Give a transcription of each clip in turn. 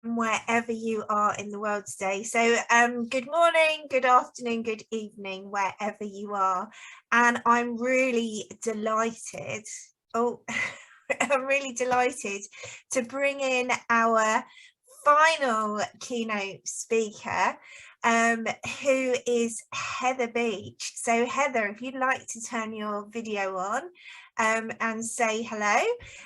Wherever you are in the world today. So good morning, good afternoon, good evening, wherever you are. And I'm really delighted. Oh, I'm really delighted to bring in our final keynote speaker, who is Heather Beach. So Heather, if you'd like to turn your video on and say hello.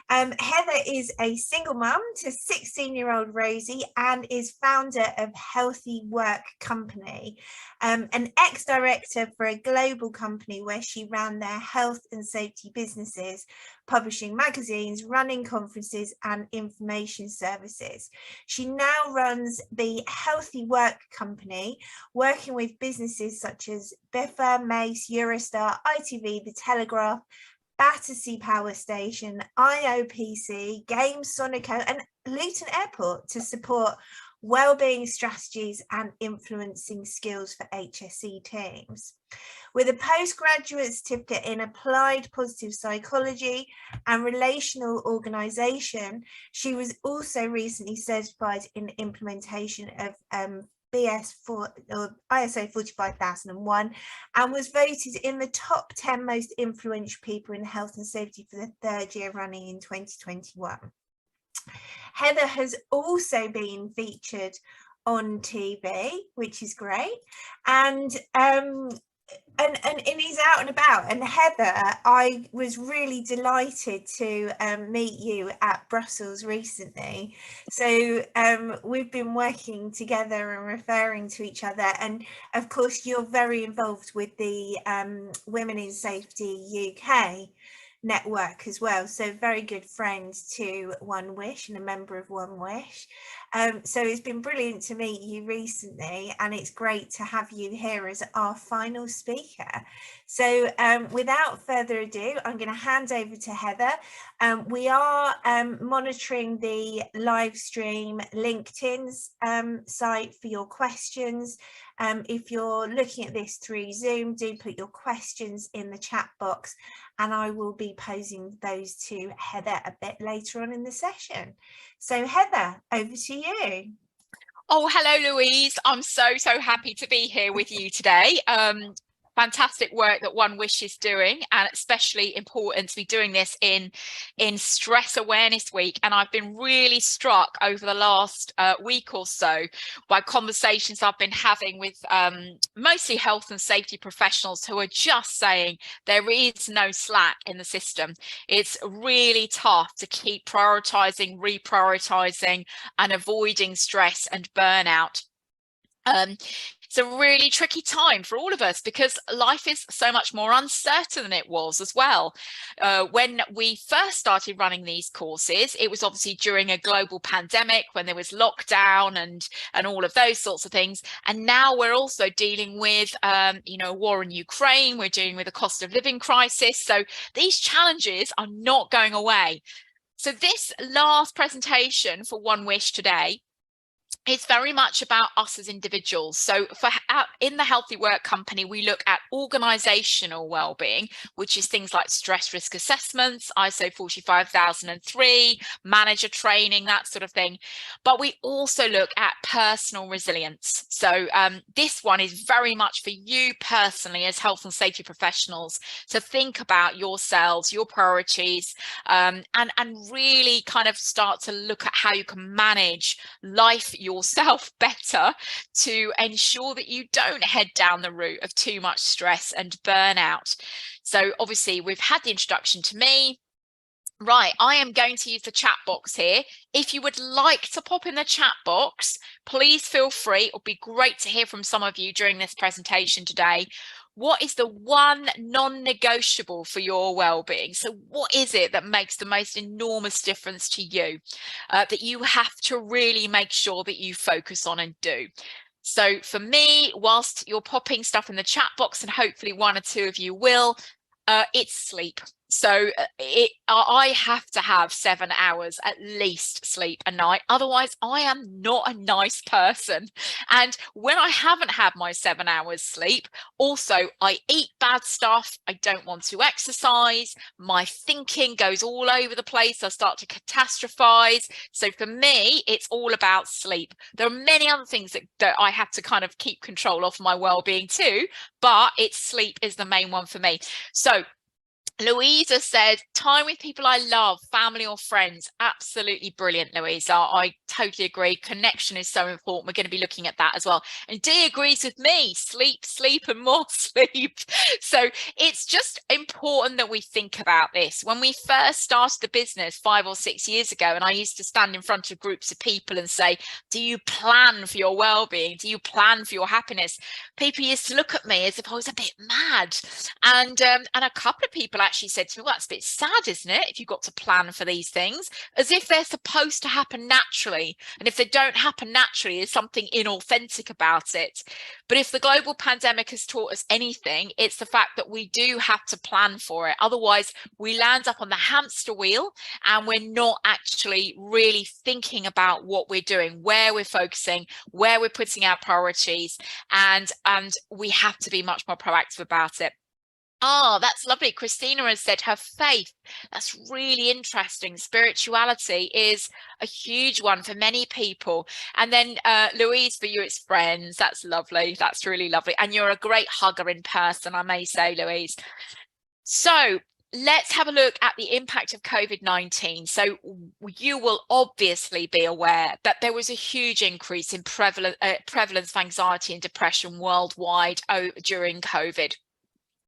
Heather is a single mum to 16-year-old Rosie and is founder of Healthy Work Company, an ex-director for a global company where she ran their health and safety businesses, publishing magazines, running conferences and information services. She now runs the Healthy Work Company, working with businesses such as Biffa, Mace, Eurostar, ITV, The Telegraph, Battersea Power Station, IOPC, Games, Sonico and Luton Airport to support wellbeing strategies and influencing skills for HSE teams. With a postgraduate certificate in applied positive psychology and relational organisation, she was also recently certified in implementation of ISO 45001 and was voted in the top 10 most influential people in health and safety for the third year running in 2021. Heather has also been featured on TV, which is great, and he's out and about. And Heather, I was really delighted to meet you at Brussels recently. So we've been working together and referring to each other, and of course you're very involved with the Women in Safety UK network as well, so very good friends to One Wish and a member of One Wish. So it's been brilliant to meet you recently, and it's great to have you here as our final speaker. So without further ado, I'm going to hand over to Heather. We are monitoring the live stream LinkedIn's site for your questions. If you're looking at this through Zoom, do put your questions in the chat box and I will be posing those to Heather a bit later on in the session. So Heather, over to you. Oh, hello, Louise. I'm so happy to be here with you today. Fantastic work that One Wish is doing, and especially important to be doing this in Stress Awareness Week. And I've been really struck over the last week or so by conversations I've been having with mostly health and safety professionals who are just saying there is no slack in the system. It's really tough to keep prioritizing, reprioritizing and avoiding stress and burnout. It's a really tricky time for all of us because life is so much more uncertain than it was as well. When we first started running these courses, it was obviously during a global pandemic when there was lockdown and all of those sorts of things. And now we're also dealing with, war in Ukraine. We're dealing with a cost of living crisis. So these challenges are not going away. So this last presentation for One Wish today, it's very much about us as individuals. So in the Healthy Work Company, we look at organizational well-being, which is things like stress risk assessments, ISO 45003, manager training, that sort of thing. But we also look at personal resilience. So this one is very much for you personally as health and safety professionals to think about yourselves, your priorities, and really kind of start to look at how you can manage life yourself better to ensure that you don't head down the route of too much stress and burnout. So obviously we've had the introduction to me. Right, I am going to use the chat box here. If you would like to pop in the chat box, please feel free. It would be great to hear from some of you during this presentation today. What is the one non-negotiable for your well-being? So what is it that makes the most enormous difference to you that you have to really make sure that you focus on and do? So for me, whilst you're popping stuff in the chat box, and hopefully one or two of you will, it's sleep. So I have to have 7 hours at least sleep a night. Otherwise, I am not a nice person. And when I haven't had my 7 hours sleep, also I eat bad stuff. I don't want to exercise. My thinking goes all over the place. I start to catastrophize. So for me, it's all about sleep. There are many other things that I have to kind of keep control of my well-being too, but it's sleep is the main one for me. So Louisa said, time with people I love, family or friends. Absolutely brilliant, Louisa. I totally agree. Connection is so important. We're going to be looking at that as well. And Dee agrees with me. Sleep, sleep, and more sleep. So it's just important that we think about this. When we first started the business 5 or 6 years ago, and I used to stand in front of groups of people and say, do you plan for your well-being? Do you plan for your happiness? People used to look at me as if I was a bit mad. And a couple of people actually said to me, well, that's a bit sad, isn't it, if you've got to plan for these things, as if they're supposed to happen naturally. And if they don't happen naturally, there's something inauthentic about it. But if the global pandemic has taught us anything, it's the fact that we do have to plan for it. Otherwise, we land up on the hamster wheel and we're not actually really thinking about what we're doing, where we're focusing, where we're putting our priorities, and we have to be much more proactive about it. Oh, that's lovely. Christina has said her faith. That's really interesting. Spirituality is a huge one for many people. And then Louise, for you, it's friends. That's lovely. That's really lovely. And you're a great hugger in person, I may say, Louise. So let's have a look at the impact of COVID-19. So you will obviously be aware that there was a huge increase in prevalence of anxiety and depression worldwide during COVID.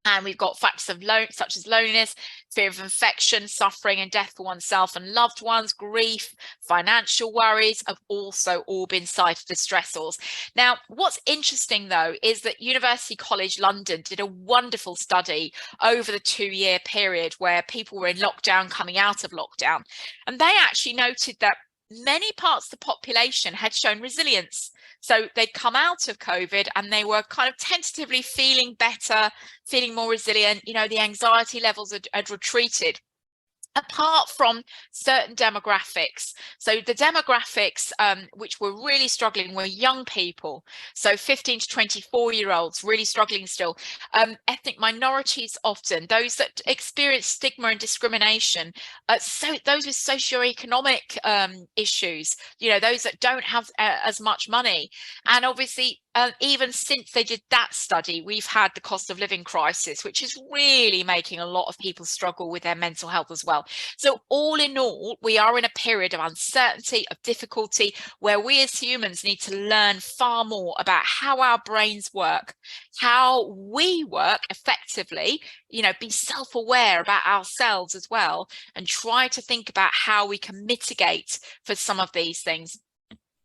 And we've got factors of such as loneliness, fear of infection, suffering and death for oneself and loved ones, grief, financial worries have also all been cited as stressors. Now, what's interesting, though, is that University College London did a wonderful study over the 2-year period where people were in lockdown, coming out of lockdown. And they actually noted that many parts of the population had shown resilience. So they'd come out of COVID and they were kind of tentatively feeling better, feeling more resilient. You know, the anxiety levels had retreated, apart from certain demographics. So the demographics which were really struggling were young people. So 15 to 24-year-olds really struggling still. Ethnic minorities often, those that experience stigma and discrimination. So those with socioeconomic issues, you know, those that don't have as much money. And obviously, even since they did that study, we've had the cost of living crisis, which is really making a lot of people struggle with their mental health as well. So all in all, we are in a period of uncertainty, of difficulty, where we as humans need to learn far more about how our brains work, how we work effectively, you know, be self-aware about ourselves as well, and try to think about how we can mitigate for some of these things.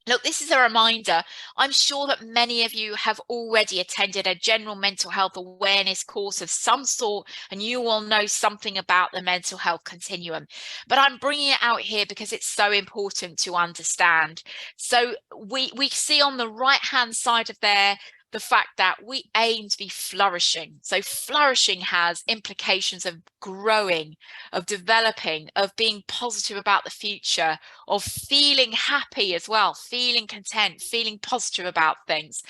Look, this is a reminder. I'm sure that many of you have already attended a general mental health awareness course of some sort, and you will know something about the mental health continuum. But I'm bringing it out here because it's so important to understand. So we see on the right-hand side of there the fact that we aim to be flourishing. So flourishing has implications of growing, of developing, of being positive about the future, of feeling happy as well, feeling content, feeling positive about things.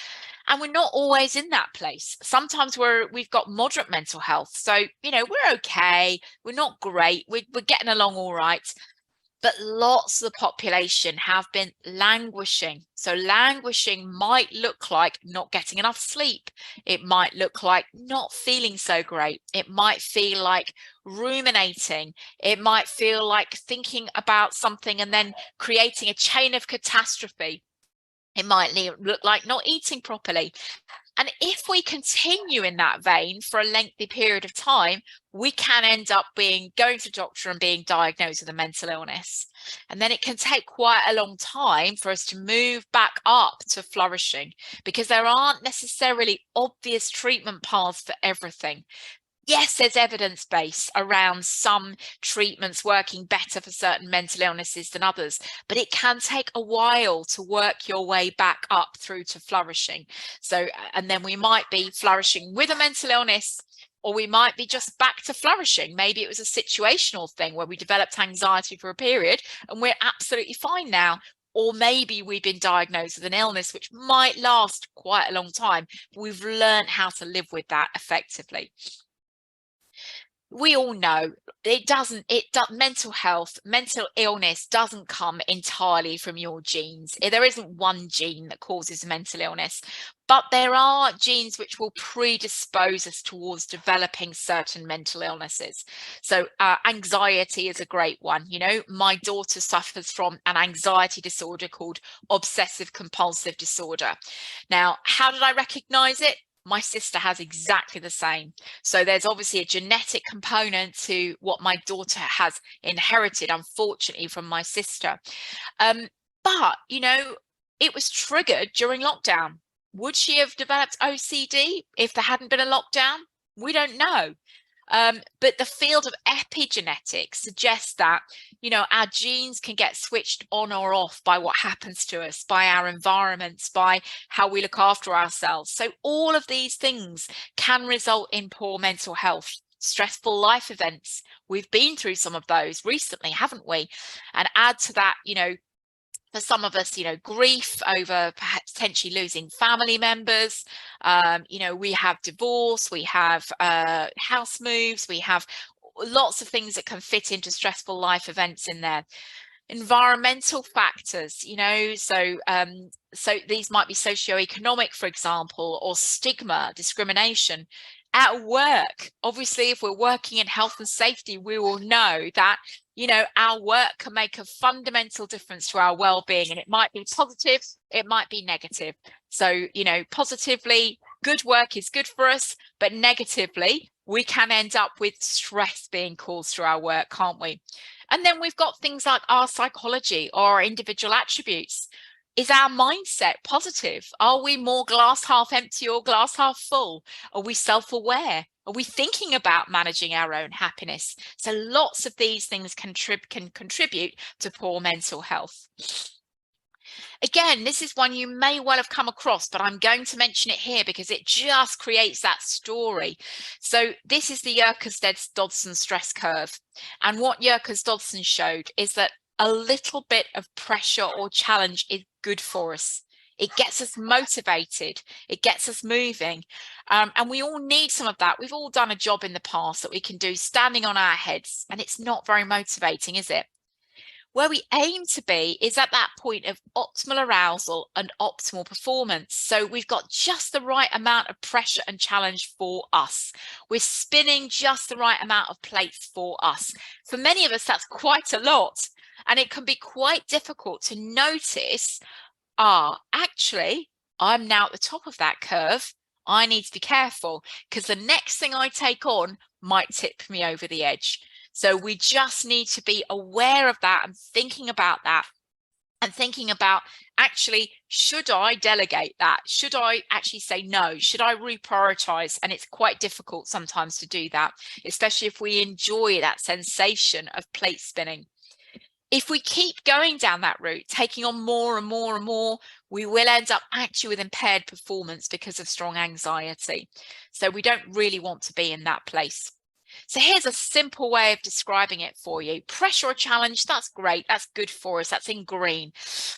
And we're not always in that place. Sometimes we've got moderate mental health. So, you know, we're okay. We're not great. We're getting along all right. But lots of the population have been languishing. So languishing might look like not getting enough sleep. It might look like not feeling so great. It might feel like ruminating. It might feel like thinking about something and then creating a chain of catastrophe. It might look like not eating properly. And if we continue in that vein for a lengthy period of time, we can end up going to the doctor and being diagnosed with a mental illness. And then it can take quite a long time for us to move back up to flourishing, because there aren't necessarily obvious treatment paths for everything. Yes, there's evidence base around some treatments working better for certain mental illnesses than others, but it can take a while to work your way back up through to flourishing. So, and then we might be flourishing with a mental illness, or we might be just back to flourishing. Maybe it was a situational thing where we developed anxiety for a period and we're absolutely fine now. Or maybe we've been diagnosed with an illness which might last quite a long time. We've learned how to live with that effectively. We all know mental health, mental illness doesn't come entirely from your genes. There isn't one gene that causes mental illness, but there are genes which will predispose us towards developing certain mental illnesses. So anxiety is a great one. You know, my daughter suffers from an anxiety disorder called obsessive compulsive disorder. Now, how did I recognize it? My sister has exactly the same. So there's obviously a genetic component to what my daughter has inherited, unfortunately, from my sister. But, you know, it was triggered during lockdown. Would she have developed OCD if there hadn't been a lockdown? We don't know. But the field of epigenetics suggests that, you know, our genes can get switched on or off by what happens to us, by our environments, by how we look after ourselves. So all of these things can result in poor mental health. Stressful life events. We've been through some of those recently, haven't we? And add to that, you know, for some of us, you know, grief over perhaps potentially losing family members. You know, we have divorce, we have house moves, we have lots of things that can fit into stressful life events in there. Environmental factors, you know, so these might be socioeconomic, for example, or stigma, discrimination. At work, obviously, if we're working in health and safety, we will know that, you know, our work can make a fundamental difference to our well-being, and it might be positive, it might be negative. So, you know, positively, good work is good for us, but negatively, we can end up with stress being caused through our work, can't we? And then we've got things like our psychology or our individual attributes. Is our mindset positive? Are we more glass half empty or glass half full? Are we self-aware? Are we thinking about managing our own happiness? So lots of these things can contribute to poor mental health. Again, this is one you may well have come across, but I'm going to mention it here because it just creates that story. So this is the Yerkes-Dodson stress curve. And what Yerkes-Dodson showed is that a little bit of pressure or challenge is good for us. It gets us motivated, it gets us moving, and we all need some of that. We've all done a job in the past that we can do standing on our heads, and it's not very motivating, is it? Where we aim to be is at that point of optimal arousal and optimal performance. So we've got just the right amount of pressure and challenge for us. We're spinning just the right amount of plates for us. For many of us, that's quite a lot. And it can be quite difficult to notice, actually, I'm now at the top of that curve. I need to be careful because the next thing I take on might tip me over the edge. So we just need to be aware of that and thinking about that and thinking about, actually, should I delegate that? Should I actually say no? Should I reprioritize? And it's quite difficult sometimes to do that, especially if we enjoy that sensation of plate spinning. If we keep going down that route, taking on more and more and more, we will end up actually with impaired performance because of strong anxiety. So we don't really want to be in that place. So here's a simple way of describing it for you. Pressure or challenge, that's great. That's good for us. That's in green.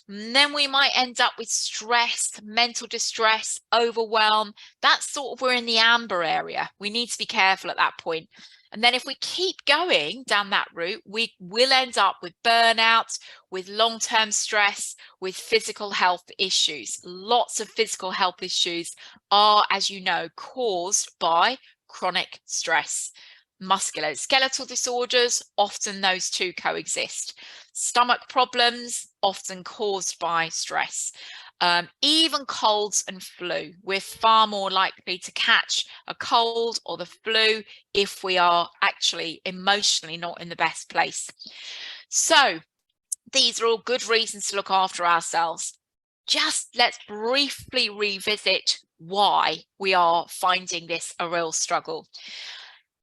And then we might end up with stress, mental distress, overwhelm. That's sort of, we're in the amber area. We need to be careful at that point. And then if we keep going down that route, we will end up with burnout, with long-term stress, with physical health issues. Lots of physical health issues are, as you know, caused by chronic stress. Musculoskeletal disorders, often those two coexist. Stomach problems, often caused by stress. Even colds and flu, we're far more likely to catch a cold or the flu if we are actually emotionally not in the best place. So these are all good reasons to look after ourselves. Just let's briefly revisit why we are finding this a real struggle.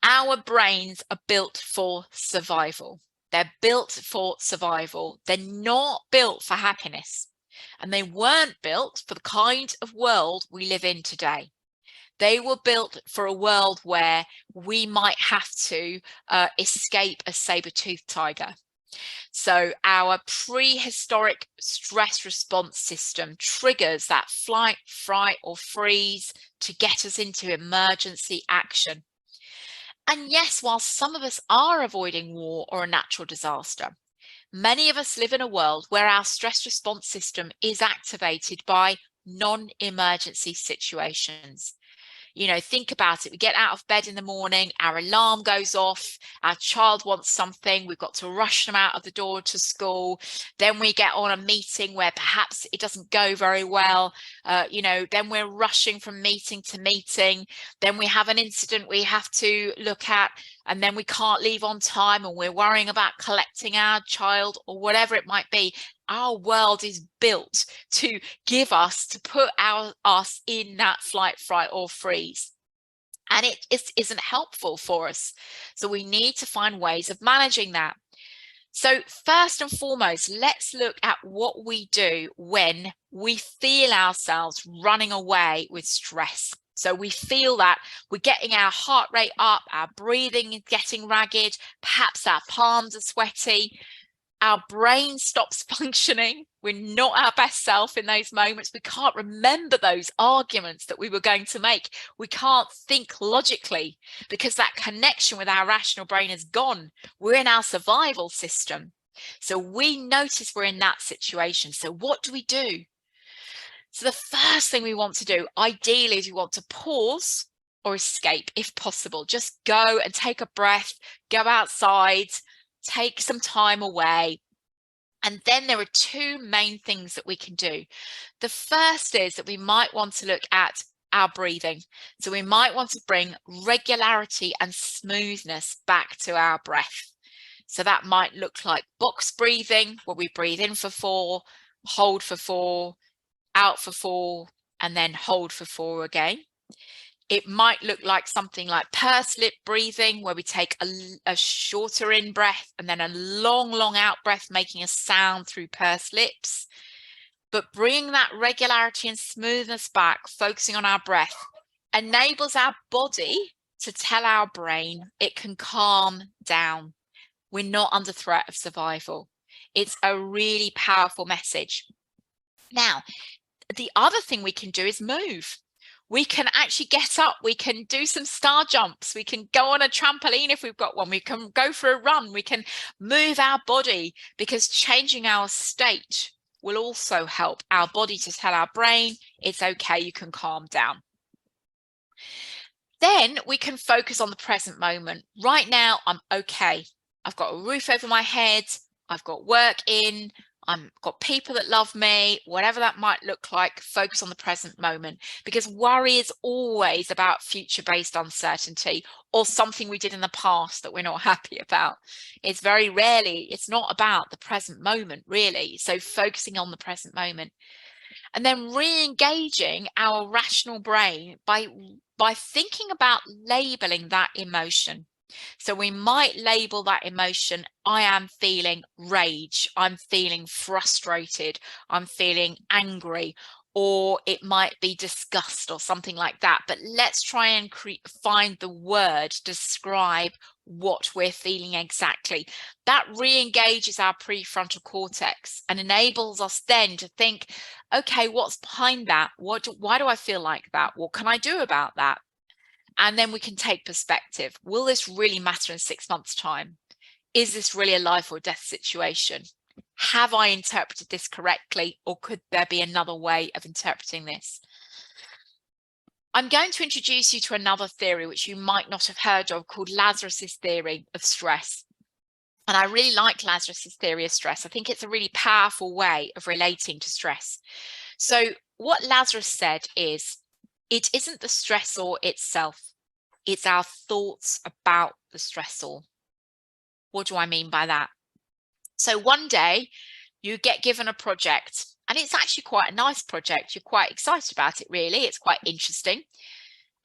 Our brains are built for survival. They're built for survival. They're not built for happiness. And they weren't built for the kind of world we live in today. They were built for a world where we might have to escape a saber-toothed tiger. So our prehistoric stress response system triggers that flight, fright, or freeze to get us into emergency action. And yes, while some of us are avoiding war or a natural disaster, many of us live in a world where our stress response system is activated by non-emergency situations. You know, think about it. We get out of bed in the morning, our alarm goes off, our child wants something, we've got to rush them out of the door to school. Then we get on a meeting where perhaps it doesn't go very well. You know, then we're rushing from meeting to meeting. Then we have an incident we have to look at, and then we can't leave on time, and we're worrying about collecting our child or whatever it might be. Our world is built to give us, to put us in that flight, fright, or freeze. And it isn't helpful for us. So we need to find ways of managing that. So first and foremost, let's look at what we do when we feel ourselves running away with stress. So we feel that we're getting our heart rate up, our breathing is getting ragged, perhaps our palms are sweaty. Our brain stops functioning. We're not our best self in those moments. We can't remember those arguments that we were going to make. We can't think logically because that connection with our rational brain is gone. We're in our survival system. So we notice we're in that situation. So what do we do? So the first thing we want to do, ideally, is we want to pause or escape if possible. Just go and take a breath, go outside, take some time away. And then there are two main things that we can do. The first is that we might want to look at our breathing. So we might want to bring regularity and smoothness back to our breath. So that might look like box breathing, where we breathe in for 4, hold for 4, out for 4, and then hold for 4 again. It might look like something like pursed lip breathing, where we take a shorter in breath and then a long, long out breath, making a sound through pursed lips. But bringing that regularity and smoothness back, focusing on our breath, enables our body to tell our brain it can calm down. We're not under threat of survival. It's a really powerful message. Now, the other thing we can do is move. We can actually get up, we can do some star jumps, we can go on a trampoline if we've got one, we can go for a run, we can move our body, because changing our state will also help our body to tell our brain it's okay, you can calm down. Then we can focus on the present moment. Right now, I'm okay. I've got a roof over my head, I've got work in, I've got people that love me, whatever that might look like. Focus on the present moment, because worry is always about future-based uncertainty or something we did in the past that we're not happy about. It's very rarely, it's not about the present moment, really. So focusing on the present moment. And then re-engaging our rational brain by thinking about labeling that emotion. So we might label that emotion, I am feeling rage, I'm feeling frustrated, I'm feeling angry, or it might be disgust or something like that. But let's try and find the word to describe what we're feeling exactly. That re-engages our prefrontal cortex and enables us then to think, okay, what's behind that? Why do I feel like that? What can I do about that? And then we can take perspective. Will this really matter in 6 months' time? Is this really a life or death situation? Have I interpreted this correctly, or could there be another way of interpreting this? I'm going to introduce you to another theory which you might not have heard of, called Lazarus's theory of stress. And I really like Lazarus's theory of stress. I think it's a really powerful way of relating to stress. So what Lazarus said is, it isn't the stressor itself, it's our thoughts about the stressor. What do I mean by that? So one day you get given a project, and it's actually quite a nice project. You're quite excited about it, really. It's quite interesting.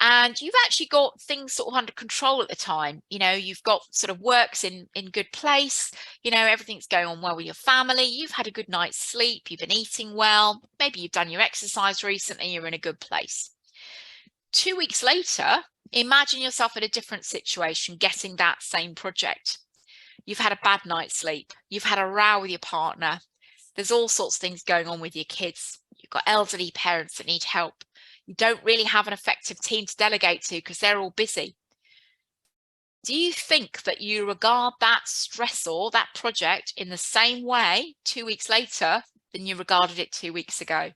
And you've actually got things sort of under control at the time. You know, you've got sort of works in good place. You know, everything's going on well with your family. You've had a good night's sleep. You've been eating well. Maybe you've done your exercise recently. You're in a good place. 2 weeks later, imagine yourself in a different situation, getting that same project. You've had a bad night's sleep. You've had a row with your partner. There's all sorts of things going on with your kids. You've got elderly parents that need help. You don't really have an effective team to delegate to because they're all busy. Do you think that you regard that stressor, that project, in the same way 2 weeks later than you regarded it 2 weeks ago?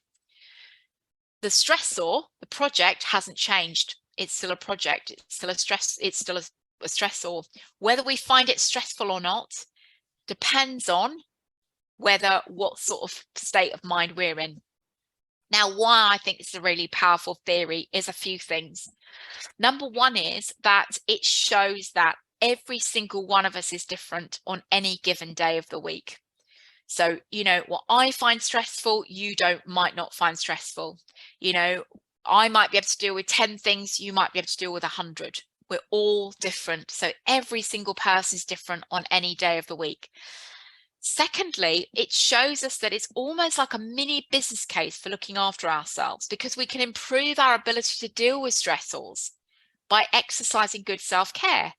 The stressor, the project, hasn't changed. It's still a project. It's still a stressor. Whether we find it stressful or not depends on what sort of state of mind we're in. Now, why I think it's a really powerful theory is a few things. Number one is that it shows that every single one of us is different on any given day of the week. So, what I find stressful, you might not find stressful. I might be able to deal with 10 things, you might be able to deal with 100. We're all different. So every single person is different on any day of the week. Secondly, it shows us that it's almost like a mini business case for looking after ourselves, because we can improve our ability to deal with stressors by exercising good self-care.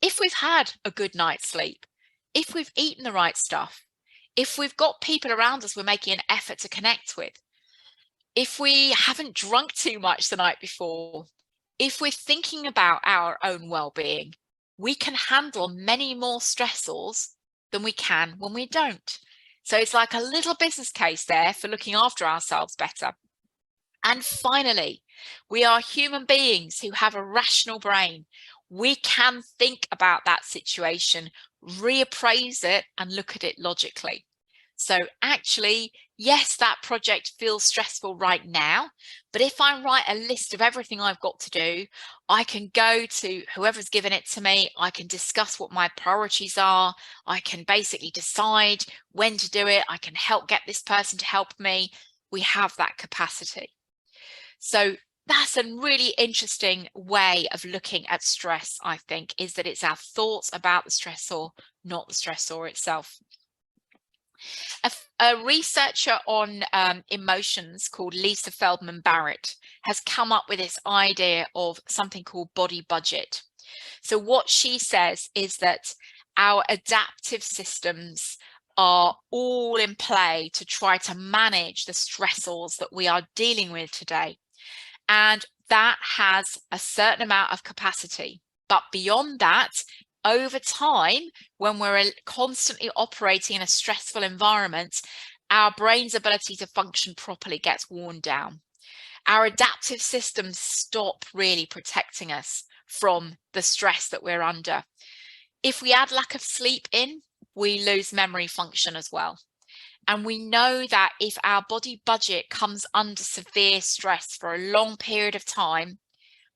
If we've had a good night's sleep, if we've eaten the right stuff, if we've got people around us we're making an effort to connect with, if we haven't drunk too much the night before, if we're thinking about our own well-being, we can handle many more stressors than we can when we don't. So it's like a little business case there for looking after ourselves better. And finally, we are human beings who have a rational brain. We can think about that situation, reappraise it, and look at it logically. So actually, yes, that project feels stressful right now, but if I write a list of everything I've got to do, I can go to whoever's given it to me, I can discuss what my priorities are, I can basically decide when to do it, I can get this person to help me. We have that capacity. So that's a really interesting way of looking at stress, I think, is that it's our thoughts about the stressor, not the stressor itself. A researcher on emotions called Lisa Feldman Barrett has come up with this idea of something called body budget. So what she says is that our adaptive systems are all in play to try to manage the stressors that we are dealing with today. And that has a certain amount of capacity. But beyond that, over time, when we're constantly operating in a stressful environment, our brain's ability to function properly gets worn down. Our adaptive systems stop really protecting us from the stress that we're under. If we add lack of sleep in, we lose memory function as well. And we know that if our body budget comes under severe stress for a long period of time,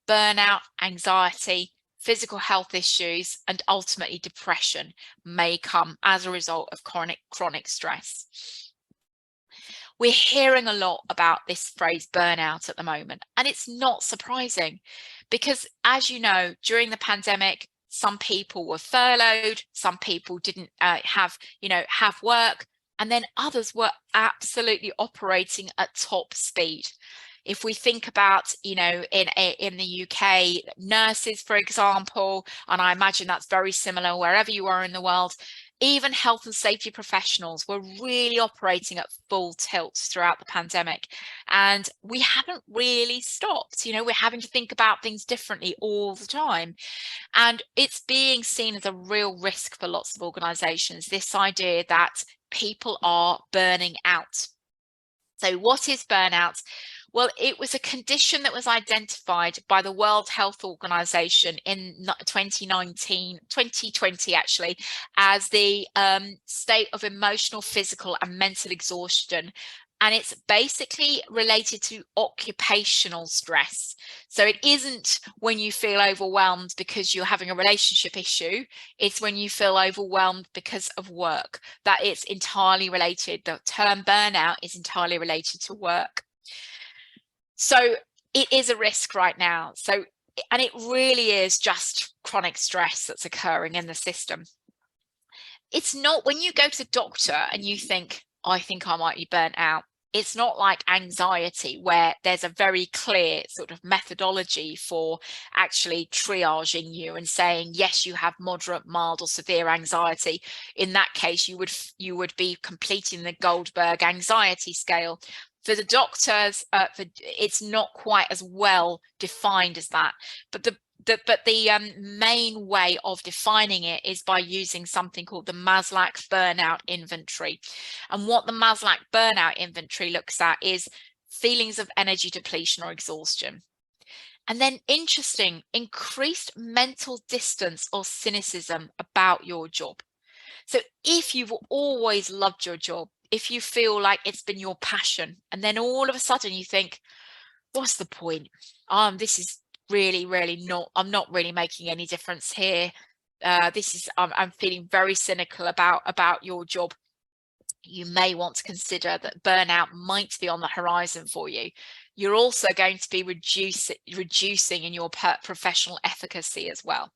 burnout, anxiety, physical health issues, and ultimately depression may come as a result of chronic stress. We're hearing a lot about this phrase burnout at the moment, and it's not surprising because, as you know, during the pandemic, some people were furloughed, some people didn't have work, and then others were absolutely operating at top speed. If we think about, in the UK, nurses, for example, and I imagine that's very similar wherever you are in the world, even health and safety professionals were really operating at full tilt throughout the pandemic. And we haven't really stopped. We're having to think about things differently all the time. And it's being seen as a real risk for lots of organizations, this idea that people are burning out. So what is burnout? Well, it was a condition that was identified by the World Health Organization in 2020 actually, as the state of emotional, physical and mental exhaustion. And it's basically related to occupational stress. So it isn't when you feel overwhelmed because you're having a relationship issue. It's when you feel overwhelmed because of work. That it's entirely related. The term burnout is entirely related to work. So it is a risk right now. And it really is just chronic stress that's occurring in the system. It's not when you go to the doctor and you think, I think I might be burnt out. It's not like anxiety, where there's a very clear sort of methodology for actually triaging you and saying, yes, you have moderate, mild, or severe anxiety. In that case, you would be completing the Goldberg anxiety scale. For the doctors, it's not quite as well defined as that. But the main way of defining it is by using something called the Maslach burnout inventory. And what the Maslach burnout inventory looks at is feelings of energy depletion or exhaustion. And then increased mental distance or cynicism about your job. So if you've always loved your job, if you feel like it's been your passion, and then all of a sudden you think, what's the point? This is really not, I'm not really making any difference here. I'm feeling very cynical about your job. You may want to consider that burnout might be on the horizon for you. You're also going to be reducing in your professional efficacy as well.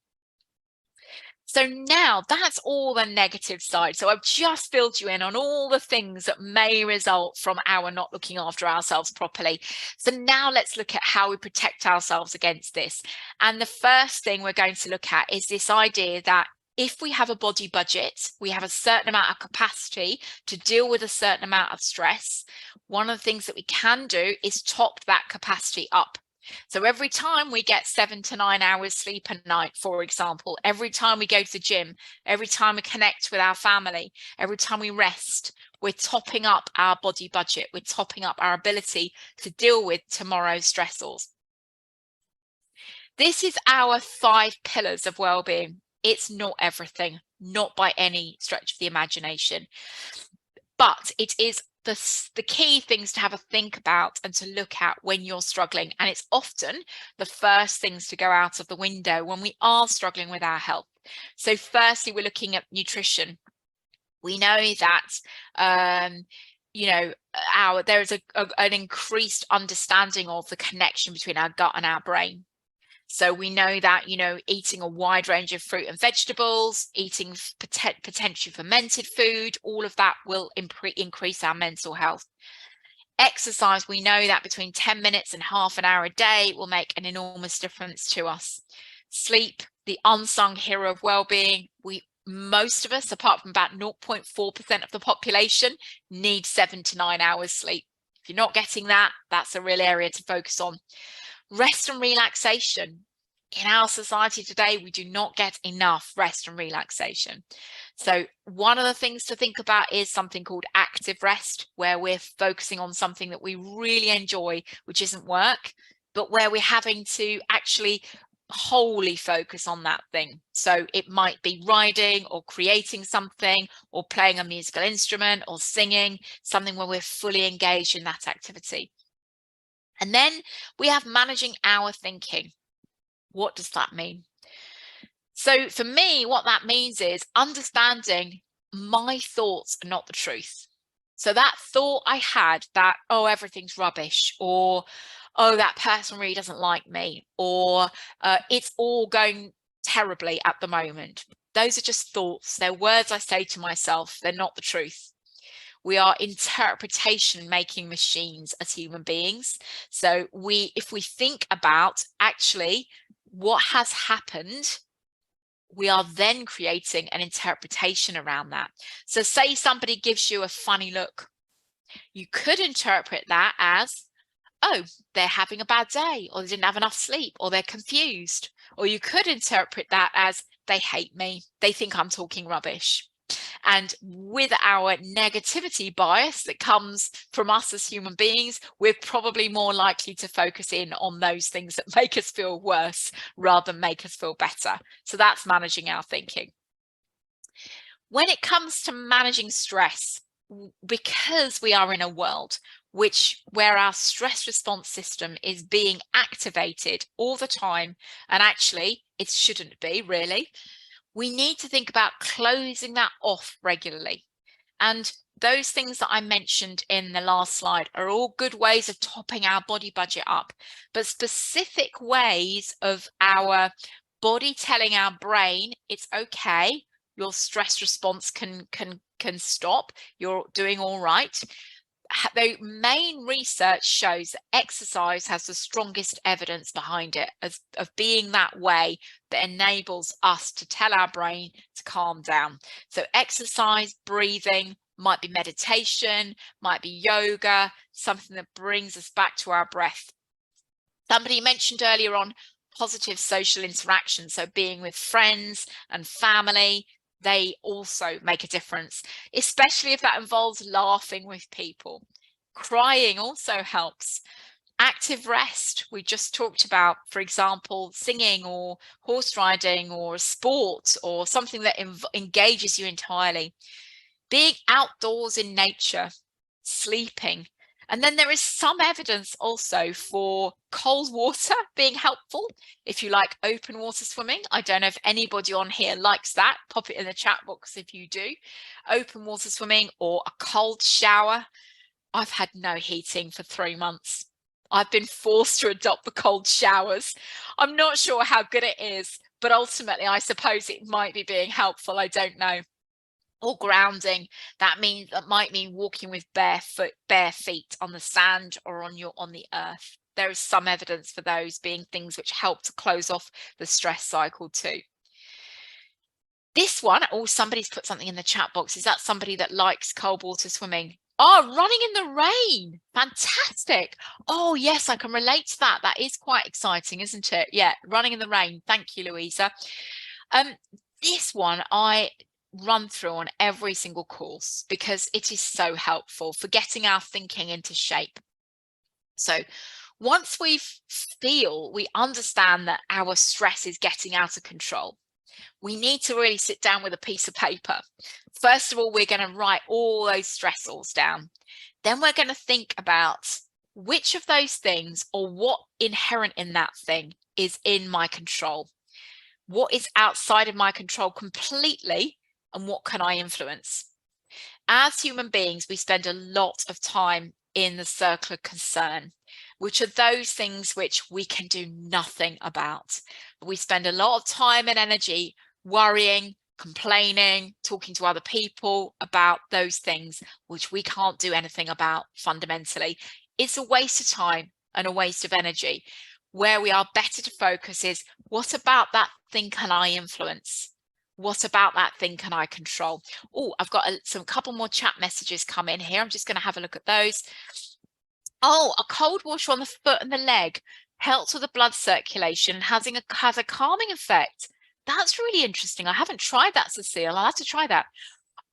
So now that's all the negative side. So I've just filled you in on all the things that may result from our not looking after ourselves properly. So now let's look at how we protect ourselves against this. And the first thing we're going to look at is this idea that if we have a body budget, we have a certain amount of capacity to deal with a certain amount of stress. One of the things that we can do is top that capacity up. So every time we get 7 to 9 hours sleep a night, for example, every time we go to the gym, every time we connect with our family, every time we rest, we're topping up our body budget. We're topping up our ability to deal with tomorrow's stressors. This is our 5 pillars of well-being. It's not everything, not by any stretch of the imagination, but it is the key things to have a think about and to look at when you're struggling. And it's often the first things to go out of the window when we are struggling with our health. So firstly, we're looking at nutrition. We know that there is an increased understanding of the connection between our gut and our brain. So we know that, eating a wide range of fruit and vegetables, eating potentially fermented food, all of that will increase our mental health. Exercise, we know that between 10 minutes and half an hour a day will make an enormous difference to us. Sleep, the unsung hero of well-being. Most of us, apart from about 0.4% of the population, need 7 to 9 hours sleep. If you're not getting that, that's a real area to focus on. Rest and relaxation. In our society today, we do not get enough rest and relaxation. So one of the things to think about is something called active rest, where we're focusing on something that we really enjoy, which isn't work, but where we're having to actually wholly focus on that thing. So it might be riding or creating something or playing a musical instrument or singing, something where we're fully engaged in that activity. And then we have managing our thinking. What does that mean? So for me, what that means is understanding my thoughts are not the truth. So that thought I had that, oh, everything's rubbish, or, oh, that person really doesn't like me, or it's all going terribly at the moment. Those are just thoughts. They're words I say to myself. They're not the truth. We are interpretation making machines as human beings. So if we think about actually what has happened, we are then creating an interpretation around that. So say somebody gives you a funny look. You could interpret that as, oh, they're having a bad day, or they didn't have enough sleep, or they're confused. Or you could interpret that as, they hate me, they think I'm talking rubbish. And with our negativity bias that comes from us as human beings, we're probably more likely to focus in on those things that make us feel worse rather than make us feel better. So that's managing our thinking. When it comes to managing stress, because we are in a world where our stress response system is being activated all the time, and actually it shouldn't be really, we need to think about closing that off regularly. And those things that I mentioned in the last slide are all good ways of topping our body budget up, but specific ways of our body telling our brain, it's okay, your stress response can stop, you're doing all right. the main research shows that exercise has the strongest evidence behind it of being that way that enables us to tell our brain to calm down. So exercise, breathing, might be meditation, might be yoga, something that brings us back to our breath. Somebody mentioned earlier on positive social interaction, so being with friends and family, they also make a difference, especially if that involves laughing with people. Crying also helps. Active rest, we just talked about, for example, singing or horse riding or sport or something that engages you entirely. Being outdoors in nature, sleeping. And then there is some evidence also for cold water being helpful. If you like open water swimming, I don't know if anybody on here likes that. Pop it in the chat box if you do. Open water swimming or a cold shower. I've had no heating for 3 months. I've been forced to adopt the cold showers. I'm not sure how good it is, but ultimately I suppose it might be being helpful. I don't know. Or grounding, that might mean walking with bare feet on the sand or on the earth. There is some evidence for those being things which help to close off the stress cycle too. This one, oh, somebody's put something in the chat box. Is that somebody that likes cold water swimming? Oh, running in the rain. Fantastic. Oh, yes, I can relate to that. That is quite exciting, isn't it? Yeah, running in the rain. Thank you, Louisa. This one I run through on every single course because it is so helpful for getting our thinking into shape. So once we understand that our stress is getting out of control, we need to really sit down with a piece of paper. First of all, we're going to write all those stressors down. Then we're going to think about which of those things or what inherent in that thing is in my control. What is outside of my control completely, and what can I influence? As human beings, we spend a lot of time in the circle of concern, which are those things which we can do nothing about. We spend a lot of time and energy worrying, complaining, talking to other people about those things which we can't do anything about fundamentally. It's a waste of time and a waste of energy. Where we are better to focus is, what about that thing can I influence? What about that thing can I control? Oh, I've got a couple more chat messages come in here. I'm just going to have a look at those. Oh, a cold wash on the foot and the leg helps with the blood circulation and has a calming effect. That's really interesting. I haven't tried that, Cecile. I'll have to try that.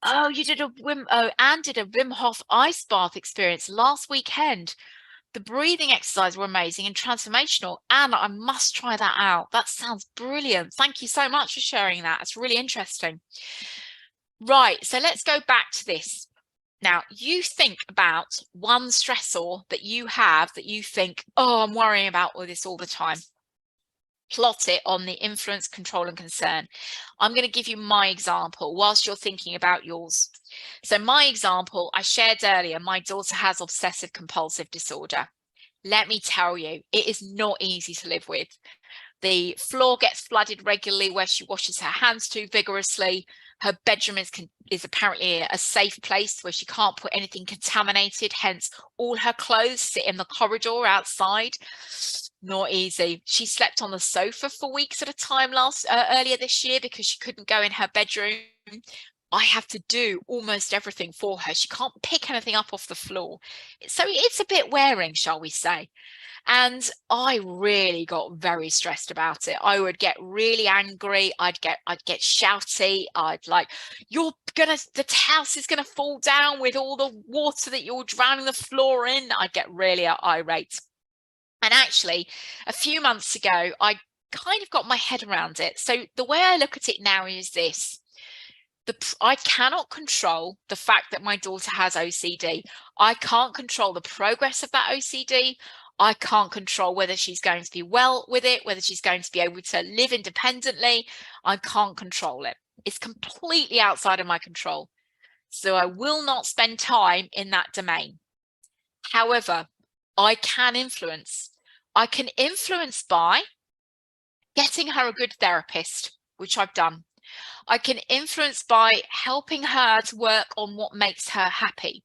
Oh, you did Anne did a Wim Hof ice bath experience last weekend. The breathing exercises were amazing and transformational. Anne, I must try that out. That sounds brilliant. Thank you so much for sharing that. It's really interesting. Right, so let's go back to this. Now, you think about one stressor that you have that you think, oh, I'm worrying about all this all the time. Plot it on the influence, control, and concern. I'm going to give you my example whilst you're thinking about yours. So my example, I shared earlier, my daughter has obsessive compulsive disorder. Let me tell you, it is not easy to live with. The floor gets flooded regularly where she washes her hands too vigorously. Her bedroom is apparently a safe place where she can't put anything contaminated. Hence, all her clothes sit in the corridor outside. Not easy. She slept on the sofa for weeks at a time earlier this year because she couldn't go in her bedroom. I have to do almost everything for her. She can't pick anything up off the floor. So it's a bit wearing, shall we say. And I really got very stressed about it. I would get really angry. I'd get shouty. I'd like, the house is gonna fall down with all the water that you're drowning the floor in. I'd get really irate. And actually, a few months ago, I kind of got my head around it. So the way I look at it now is this. I cannot control the fact that my daughter has OCD. I can't control the progress of that OCD. I can't control whether she's going to be well with it, whether she's going to be able to live independently. I can't control it. It's completely outside of my control. So I will not spend time in that domain. However, I can influence. I can influence by getting her a good therapist, which I've done. I can influence by helping her to work on what makes her happy.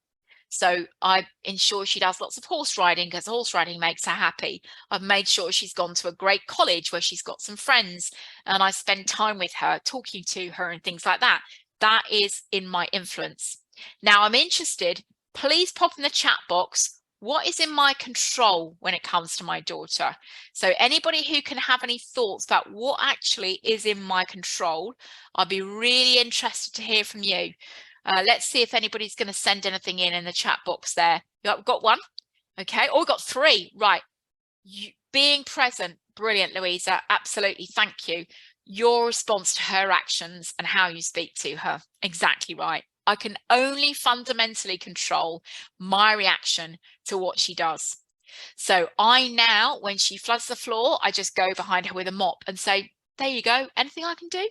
So I ensure she does lots of horse riding because horse riding makes her happy. I've made sure she's gone to a great college where she's got some friends, and I spend time with her, talking to her and things like that. That is in my influence. Now I'm interested, please pop in the chat box, what is in my control when it comes to my daughter? So anybody who can have any thoughts about what actually is in my control, I'd be really interested to hear from you. Let's see if anybody's going to send anything in the chat box there. We've got one. Okay. Oh, we've got three. Right. Being present. Brilliant, Louisa. Absolutely. Thank you. Your response to her actions and how you speak to her. Exactly right. I can only fundamentally control my reaction to what she does. So I now, when she floods the floor, I just go behind her with a mop and say, there you go. Anything I can do?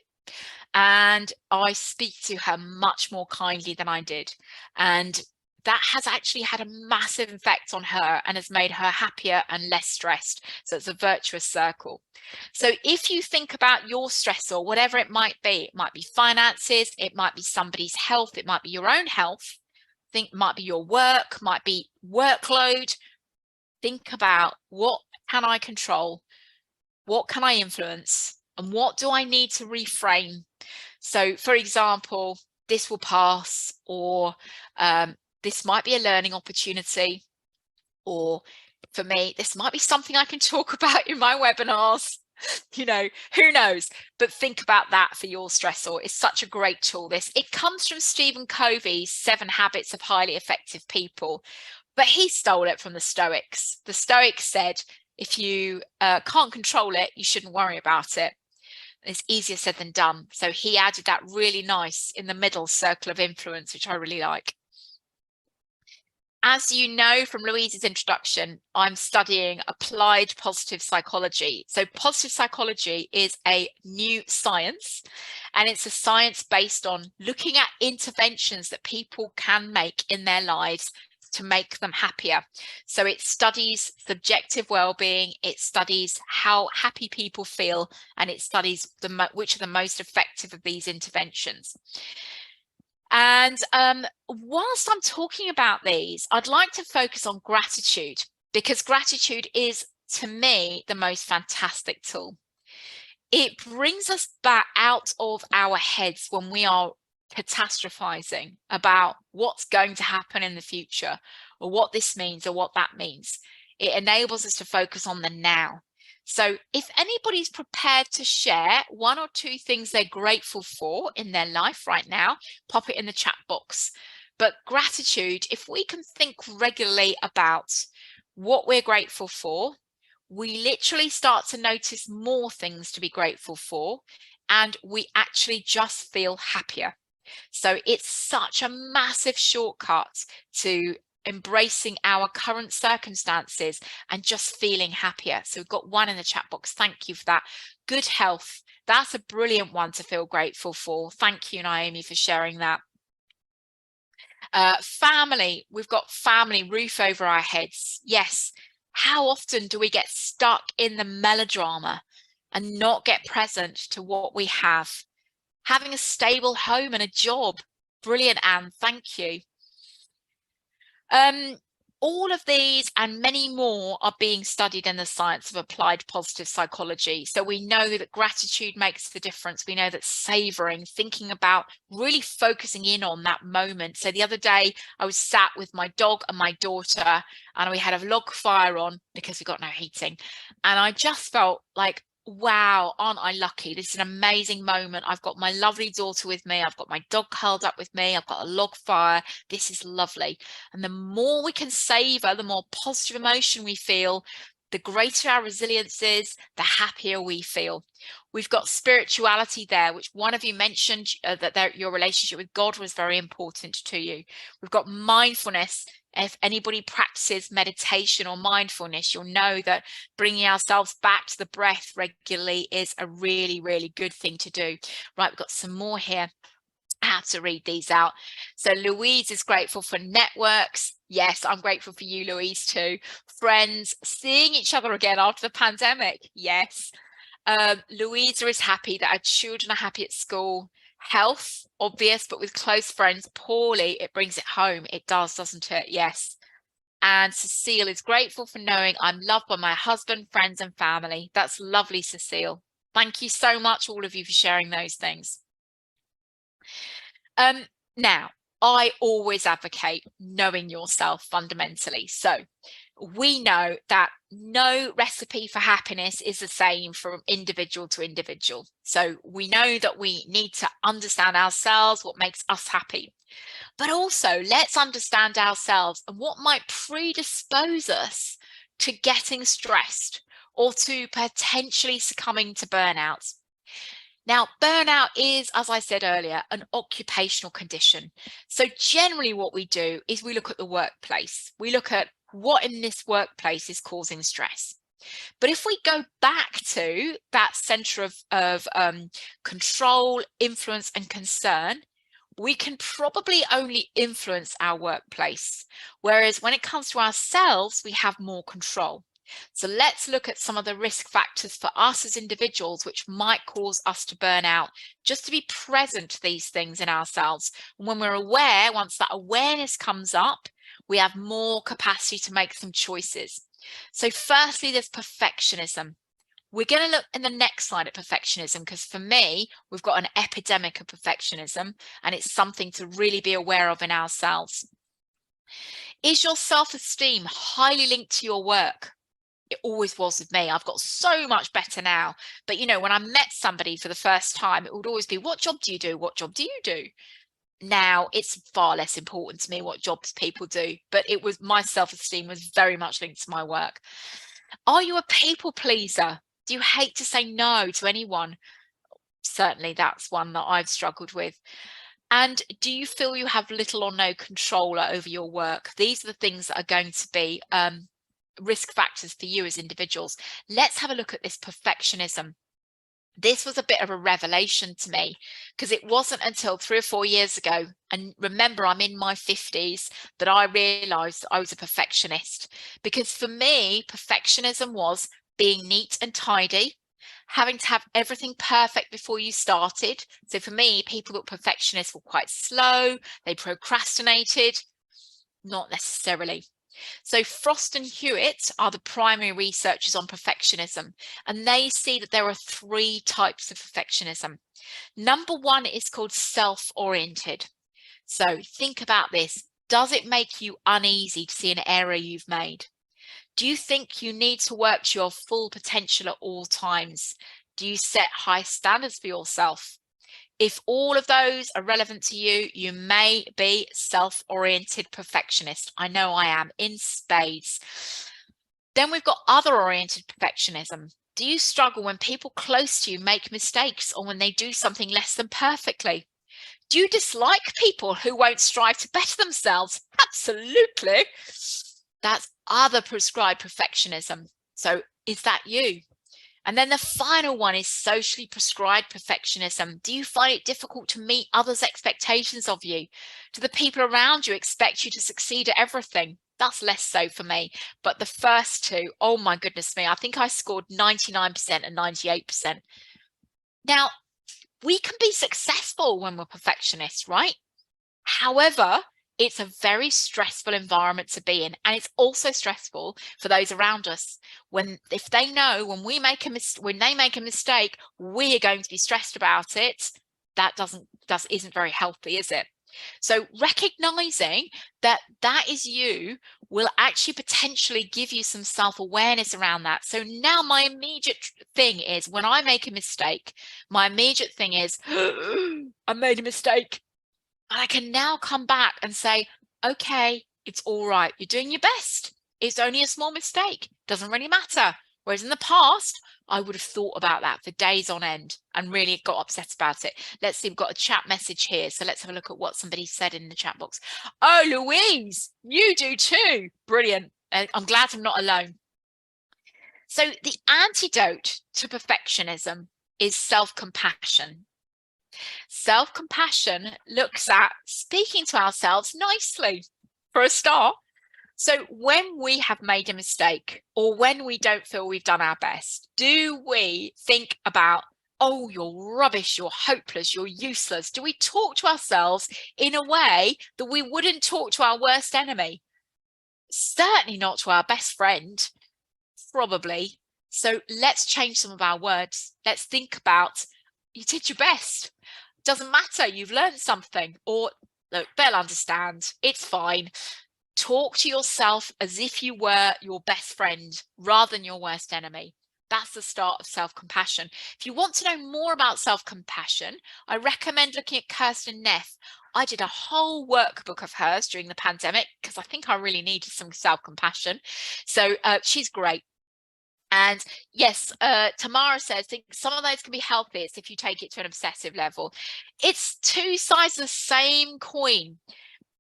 And I speak to her much more kindly than I did. And that has actually had a massive effect on her and has made her happier and less stressed. So it's a virtuous circle. So if you think about your stressor, whatever it might be finances, it might be somebody's health, it might be your own health, it might be your work, might be workload. Think about, what can I control? What can I influence? And what do I need to reframe? So, for example, this will pass, or this might be a learning opportunity, or for me, this might be something I can talk about in my webinars. You know, who knows? But think about that for your stressor. It's such a great tool. It comes from Stephen Covey's 7 Habits of Highly Effective People, but he stole it from the Stoics. The Stoics said, if you can't control it, you shouldn't worry about it. It's easier said than done. So he added that really nice in the middle circle of influence, which I really like. As you know from Louise's introduction, I'm studying applied positive psychology. So positive psychology is a new science, and it's a science based on looking at interventions that people can make in their lives to make them happier. So it studies subjective well-being, it studies how happy people feel, and it studies which are the most effective of these interventions. And whilst I'm talking about these, I'd like to focus on gratitude, because gratitude is, to me, the most fantastic tool. It brings us back out of our heads when we are catastrophizing about what's going to happen in the future, or what this means, or what that means. It enables us to focus on the now. So if anybody's prepared to share 1 or 2 things they're grateful for in their life right now, pop it in the chat box. But gratitude, if we can think regularly about what we're grateful for, we literally start to notice more things to be grateful for, and we actually just feel happier. So it's such a massive shortcut to embracing our current circumstances and just feeling happier. So we've got 1 in the chat box. Thank you for that. Good health. That's a brilliant one to feel grateful for. Thank you, Naomi, for sharing that. Family. We've got family, roof over our heads. Yes. How often do we get stuck in the melodrama and not get present to what we have? Having a stable home and a job. Brilliant, Anne. Thank you. All of these and many more are being studied in the science of applied positive psychology. So we know that gratitude makes the difference. We know that savoring, thinking about really focusing in on that moment. So the other day I was sat with my dog and my daughter, and we had a log fire on because we got no heating. And I just felt like, wow, aren't I lucky? This is an amazing moment. I've got my lovely daughter with me. I've got my dog curled up with me. I've got a log fire. This is lovely. And the more we can savor, the more positive emotion we feel, the greater our resilience is, the happier we feel. We've got spirituality there, which one of you mentioned that your relationship with God was very important to you. We've got mindfulness. If anybody practices meditation or mindfulness, you'll know that bringing ourselves back to the breath regularly is a really, really good thing to do. Right, we've got some more here. I have to read these out. So Louise is grateful for networks. Yes, I'm grateful for you, Louise, too. Friends, seeing each other again after the pandemic. Yes. Louisa is happy that her children are happy at school. Health, obvious, but with close friends, poorly, it brings it home. It does, doesn't it? Yes. And Cecile is grateful for knowing I'm loved by my husband, friends, and family. That's lovely, Cecile. Thank you so much, all of you, for sharing those things. Now, I always advocate knowing yourself fundamentally. So we know that no recipe for happiness is the same from individual to individual. So we know that we need to understand ourselves, what makes us happy. But also, let's understand ourselves and what might predispose us to getting stressed or to potentially succumbing to burnout. Now, burnout is, as I said earlier, an occupational condition. So generally what we do is we look at the workplace. We look at what in this workplace is causing stress. But if we go back to that center of control, influence, and concern, we can probably only influence our workplace. Whereas when it comes to ourselves, we have more control. So let's look at some of the risk factors for us as individuals, which might cause us to burn out, just to be present to these things in ourselves. And when we're aware, once that awareness comes up, we have more capacity to make some choices. So firstly, there's perfectionism. We're going to look in the next slide at perfectionism, because for me, we've got an epidemic of perfectionism, and it's something to really be aware of in ourselves. Is your self-esteem highly linked to your work? It always was with me. I've got so much better now. But, you know, when I met somebody for the first time, it would always be, what job do you do? What job do you do? Now it's far less important to me what jobs people do, but it was, my self-esteem was very much linked to my work. Are you a people pleaser? Do you hate to say no to anyone? Certainly that's one that I've struggled with. And do you feel you have little or no control over your work? These are the things that are going to be risk factors for you as individuals. Let's have a look at this perfectionism. This was a bit of a revelation to me, because it wasn't until 3 or 4 years ago, and remember, I'm in my 50s, that I realized I was a perfectionist. Because for me, perfectionism was being neat and tidy, having to have everything perfect before you started. So for me, people that were perfectionists were quite slow, they procrastinated. Not necessarily. So Frost and Hewitt are the primary researchers on perfectionism, and they see that there are 3 types of perfectionism. Number 1 is called self-oriented. So think about this. Does it make you uneasy to see an error you've made? Do you think you need to work to your full potential at all times? Do you set high standards for yourself? If all of those are relevant to you, you may be self-oriented perfectionist. I know I am, in spades. Then we've got other-oriented perfectionism. Do you struggle when people close to you make mistakes, or when they do something less than perfectly? Do you dislike people who won't strive to better themselves? Absolutely. That's other prescribed perfectionism. So is that you? And then the final one is socially prescribed perfectionism. Do you find it difficult to meet others' expectations of you? Do the people around you expect you to succeed at everything? That's less so for me. But the first 2, oh my goodness me, I think I scored 99% and 98%. Now, we can be successful when we're perfectionists, right? However, it's a very stressful environment to be in, and it's also stressful for those around us. If they know when they make a mistake, we are going to be stressed about it. That isn't very healthy, is it? So recognizing that is you will actually potentially give you some self-awareness around that. So now my immediate thing is, when I make a mistake, my immediate thing is, I made a mistake. And I can now come back and say, okay, it's all right. You're doing your best. It's only a small mistake. Doesn't really matter. Whereas in the past, I would have thought about that for days on end and really got upset about it. Let's see, we've got a chat message here. So let's have a look at what somebody said in the chat box. Oh, Louise, you do too. Brilliant. I'm glad I'm not alone. So the antidote to perfectionism is self-compassion. Self-compassion looks at speaking to ourselves nicely, for a start. So when we have made a mistake, or when we don't feel we've done our best, do we think about, oh, you're rubbish, you're hopeless, you're useless? Do we talk to ourselves in a way that we wouldn't talk to our worst enemy? Certainly not to our best friend, probably. So let's change some of our words. Let's think about, you did your best. Doesn't matter, you've learned something, or look, they'll understand, it's fine. Talk to yourself as if you were your best friend rather than your worst enemy. That's the start of self-compassion. If you want to know more about self-compassion, I recommend looking at Kirsten Neff. I did a whole workbook of hers during the pandemic because I think I really needed some self-compassion. So she's great. And yes, Tamara says, think some of those can be healthiest if you take it to an obsessive level. It's two sides of the same coin.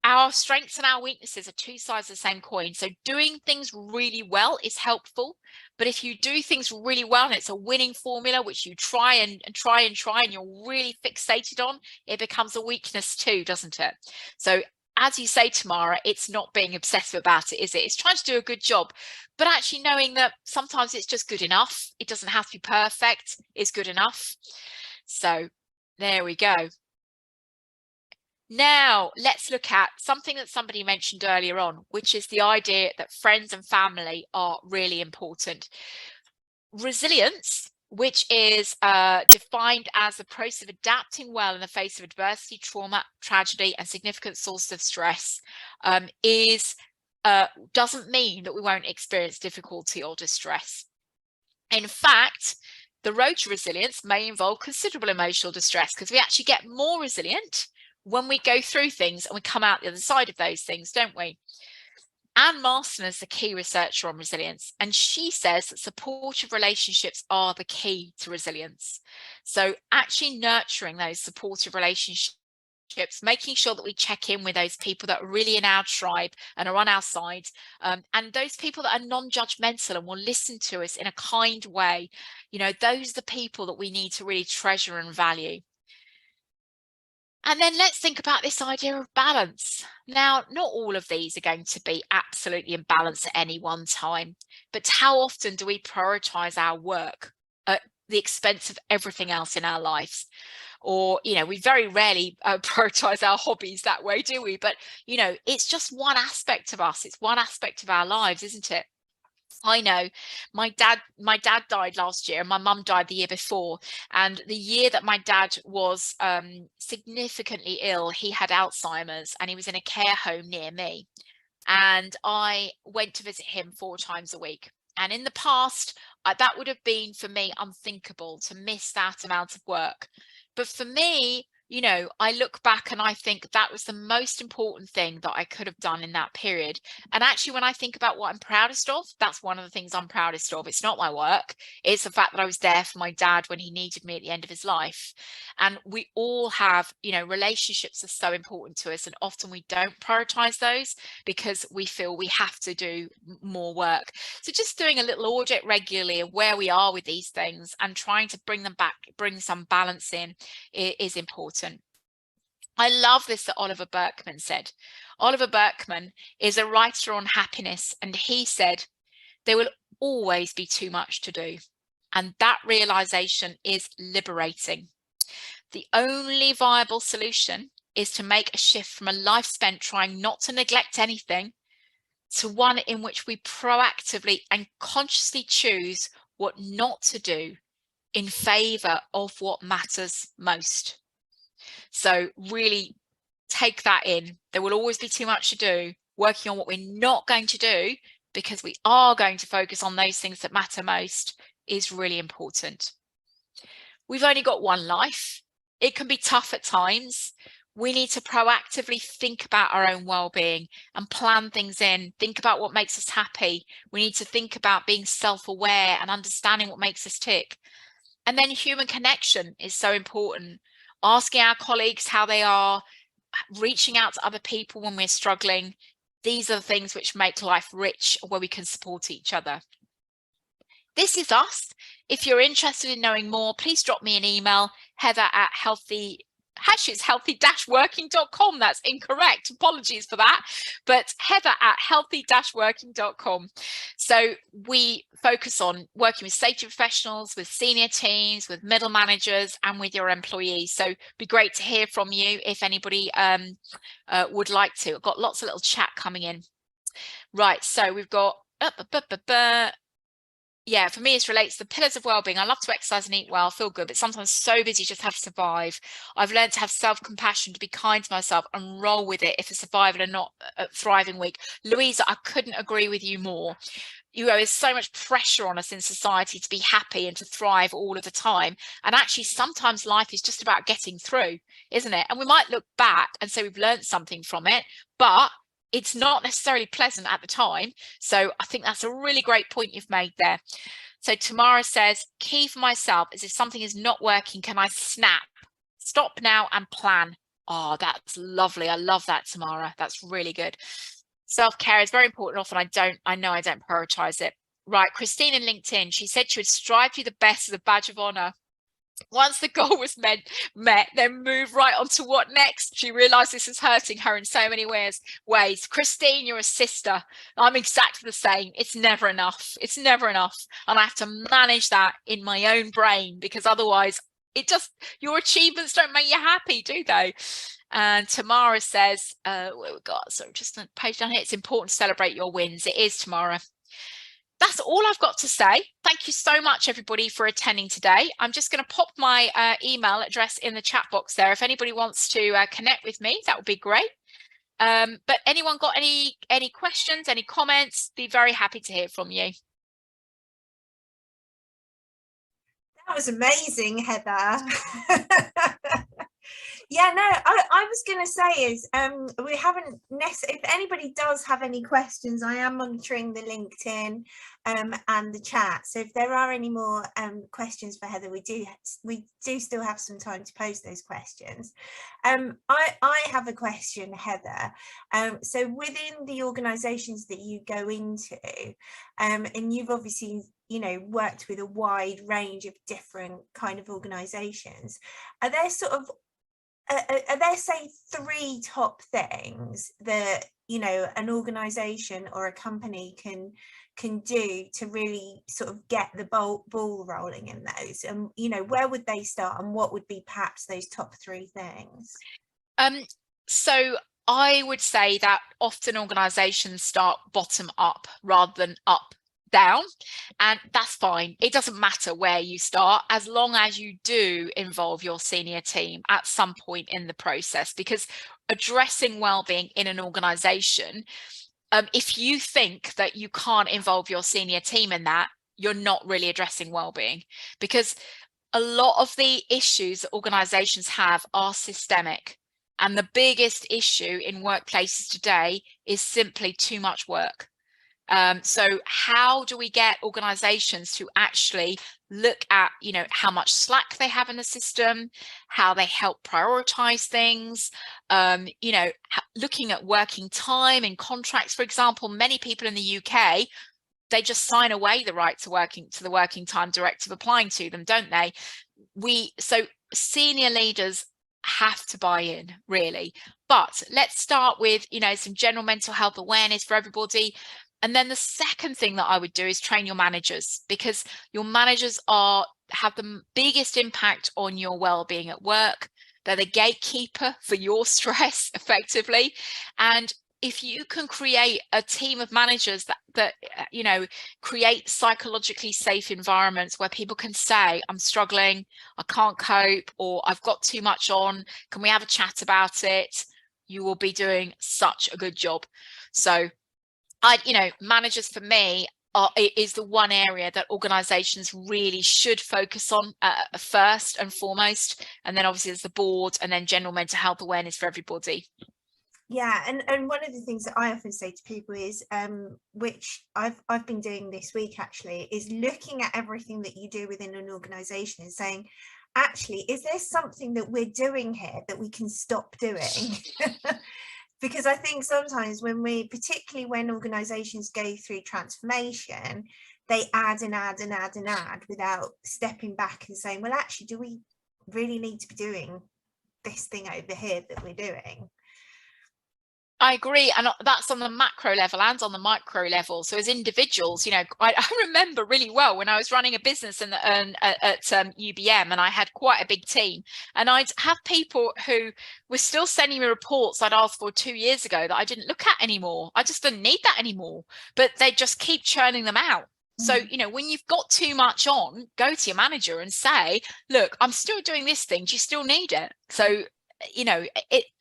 Our strengths and our weaknesses are two sides of the same coin. So doing things really well is helpful. But if you do things really well and it's a winning formula, which you try and try and you're really fixated on, it becomes a weakness too, doesn't it? So as you say, Tamara, it's not being obsessive about it, is it? It's trying to do a good job, but actually knowing that sometimes it's just good enough. It doesn't have to be perfect. It's good enough. So there we go. Now, let's look at something that somebody mentioned earlier on, which is the idea that friends and family are really important. Resilience, which is defined as the process of adapting well in the face of adversity, trauma, tragedy, and significant sources of stress, doesn't mean that we won't experience difficulty or distress. In fact, the road to resilience may involve considerable emotional distress because we actually get more resilient when we go through things and we come out the other side of those things, don't we? Anne Marston is the key researcher on resilience, and she says that supportive relationships are the key to resilience. So actually nurturing those supportive relationships, making sure that we check in with those people that are really in our tribe and are on our side, and those people that are non-judgmental and will listen to us in a kind way, those are the people that we need to really treasure and value. And then let's think about this idea of balance. Now, not all of these are going to be absolutely in balance at any one time, but how often do we prioritize our work at the expense of everything else in our lives? Or, we very rarely prioritize our hobbies that way, do we? But, it's just one aspect of us. It's one aspect of our lives, isn't it? I know my dad died last year and my mum died the year before, and the year that my dad was significantly ill, he had Alzheimer's and he was in a care home near me, and I went to visit him 4 times a week. And in the past, that would have been for me unthinkable to miss that amount of work. But for me, I look back and I think that was the most important thing that I could have done in that period. And actually, when I think about what I'm proudest of, that's one of the things I'm proudest of. It's not my work. It's the fact that I was there for my dad when he needed me at the end of his life. And we all have, relationships are so important to us. And often we don't prioritize those because we feel we have to do more work. So just doing a little audit regularly of where we are with these things and trying to bring them back, bring some balance in is important. I love this that Oliver Burkeman said. Oliver Burkeman is a writer on happiness, and he said, there will always be too much to do. And that realization is liberating. The only viable solution is to make a shift from a life spent trying not to neglect anything to one in which we proactively and consciously choose what not to do in favor of what matters most. So really take that in. There will always be too much to do, working on what we're not going to do because we are going to focus on those things that matter most is really important. We've only got one life. It can be tough at times. We need to proactively think about our own well-being and plan things in, think about what makes us happy. We need to think about being self-aware and understanding what makes us tick. And then human connection is so important. Asking our colleagues how they are, reaching out to other people when we're struggling. These are the things which make life rich, where we can support each other. This is us. If you're interested in knowing more, please drop me an email, heather@healthy Actually, it's healthy-working.com. That's incorrect. Apologies for that. But Heather at healthy-working.com. So we focus on working with safety professionals, with senior teams, with middle managers, and with your employees. So it'd be great to hear from you if anybody would like to. I've got lots of little chat coming in. Right, so we've got yeah, for me, it relates to the pillars of well-being. I love to exercise and eat well, feel good, but sometimes so busy just have to survive. I've learned to have self-compassion, to be kind to myself and roll with it if a survival and not a thriving week. Louisa, I couldn't agree with you more. You know, there's so much pressure on us in society to be happy and to thrive all of the time. And actually, sometimes life is just about getting through, isn't it? And we might look back and say we've learned something from it, but it's not necessarily pleasant at the time. So I think that's a really great point you've made there. So Tamara says, key for myself is if something is not working, can I snap, stop now and plan? Oh, that's lovely. I love that, Tamara. That's really good. Self-care is very important. Often I know I don't prioritize it. Right. Christine in LinkedIn, she said she would strive to be the best as a badge of honor. Once the goal was met, then move right on to what next. She realized this is hurting her in so many ways. Christine, you're a sister. I'm exactly the same. It's never enough. It's never enough. And I have to manage that in my own brain, because otherwise your achievements don't make you happy, do they? And Tamara says, what we've got, so just a page down here, it's important to celebrate your wins. It is, Tamara. That's all I've got to say. Thank you so much, everybody, for attending today. I'm just going to pop my email address in the chat box there. If anybody wants to connect with me, that would be great. But anyone got any questions, any comments? Be very happy to hear from you. That was amazing, Heather. Yeah, no, I was going to say is we haven't necessarily, if anybody does have any questions, I am monitoring the LinkedIn and the chat. So if there are any more questions for Heather, we do still have some time to post those questions. I have a question, Heather. So within the organisations that you go into, and you've obviously, you know, worked with a wide range of different kind of organisations, are there sort of are there, say, 3 top things that, you know, an organization or a company can do to really sort of get the ball rolling in those? And, you know, where would they start, and what would be perhaps those top 3 things? So I would say that often organizations start bottom up rather than up down, and that's fine. It doesn't matter where you start, as long as you do involve your senior team at some point in the process, because addressing well-being in an organization, if you think that you can't involve your senior team in that, you're not really addressing well-being, because a lot of the issues that organizations have are systemic. And the biggest issue in workplaces today is simply too much work. So how do we get organizations to actually look at, you know, how much slack they have in the system, how they help prioritize things, you know, looking at working time and contracts, for example. Many people in the UK, they just sign away the right to the working time directive applying to them, don't they? So senior leaders have to buy in, really. But let's start with, you know, some general mental health awareness for everybody. And then the second thing that I would do is train your managers, because your managers have the biggest impact on your well-being at work. They're the gatekeeper for your stress, effectively. And if you can create a team of managers that you know, create psychologically safe environments where people can say, I'm struggling, I can't cope, or I've got too much on, can we have a chat about it? You will be doing such a good job. So you know, managers for me is the one area that organizations really should focus on first and foremost. And then obviously there's the board, and then general mental health awareness for everybody. Yeah, and one of the things that I often say to people is, which I've been doing this week actually, is looking at everything that you do within an organization and saying, actually, is there something that we're doing here that we can stop doing? Because I think sometimes particularly when organizations go through transformation, they add and add and add without stepping back and saying, well, actually, do we really need to be doing this thing over here that we're doing. I agree, and that's on the macro level and on the micro level. So as individuals, you know, I remember really well when I was running a business at UBM, and I had quite a big team, and I'd have people who were still sending me reports I'd asked for 2 years ago that I didn't look at anymore. I just didn't need that anymore, but they just keep churning them out. So, you know, when you've got too much on, go to your manager and say, look, I'm still doing this thing. Do you still need it? So, you know,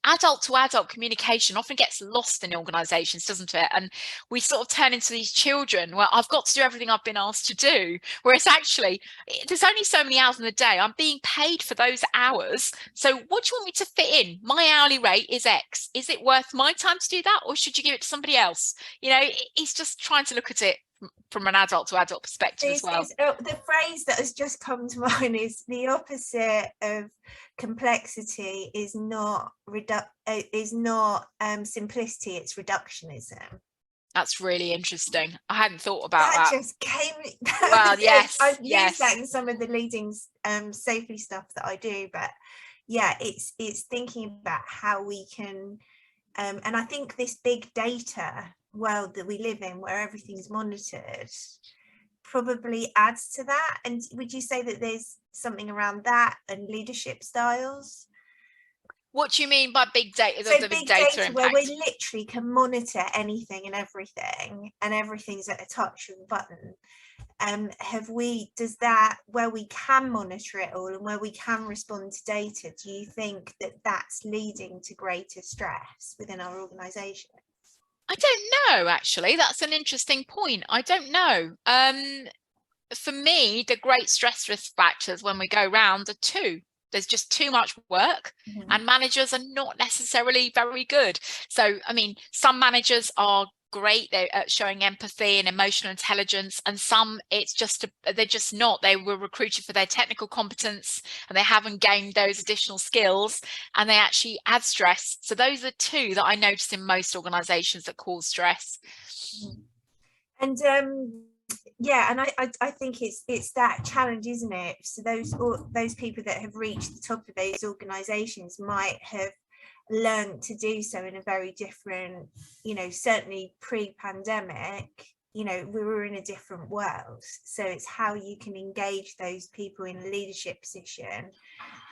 adult to adult communication often gets lost in organizations, doesn't it? And we sort of turn into these children where I've got to do everything I've been asked to do, whereas actually there's only so many hours in the day. I'm being paid for those hours. So what do you want me to fit in? My hourly rate is X. Is it worth my time to do that, or should you give it to somebody else? You know, it's just trying to look at it from an adult to adult perspective as well. The phrase that has just come to mind is the opposite of complexity is not simplicity, it's reductionism. That's really interesting. I hadn't thought about that. Just came. Well, yes, I've used that in some of the leading safety stuff that I do, but yeah, it's thinking about how we can, and I think this big data world that we live in, where everything's monitored, probably adds to that. And would you say that there's something around that and leadership styles? What do you mean by big data? So the big data impact, where we literally can monitor anything and everything's at a touch of a button. Does that, where we can monitor it all and where we can respond to data, do you think that that's leading to greater stress within our organisation? I don't know, actually. That's an interesting point. I don't know. For me, the great stress risk factors when we go round are two. There's just too much work, and managers are not necessarily very good. So, I mean, some managers are great, they're showing empathy and emotional intelligence, and some they're just not. They were recruited for their technical competence and they haven't gained those additional skills, and they actually add stress. So those are two that I notice in most organizations that cause stress. And yeah, and I think it's that challenge, isn't it? So those people that have reached the top of those organizations might have learned to do so in a very different, you know, certainly pre-pandemic, you know, we were in a different world. So it's how you can engage those people in a leadership position,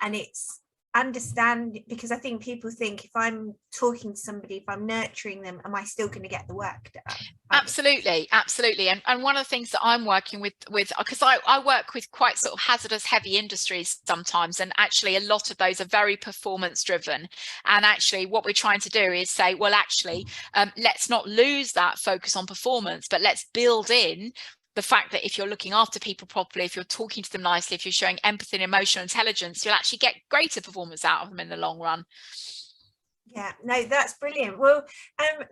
and it's understand, because I think people think if I'm talking to somebody, if I'm nurturing them, am I still going to get the work done? Absolutely. And one of the things that I'm working with because I work with quite sort of hazardous heavy industries sometimes, and actually a lot of those are very performance driven, and actually what we're trying to do is say, well, actually let's not lose that focus on performance, but let's build in the fact that if you're looking after people properly, if you're talking to them nicely, if you're showing empathy and emotional intelligence, you'll actually get greater performance out of them in the long run. Yeah, no, that's brilliant. Well,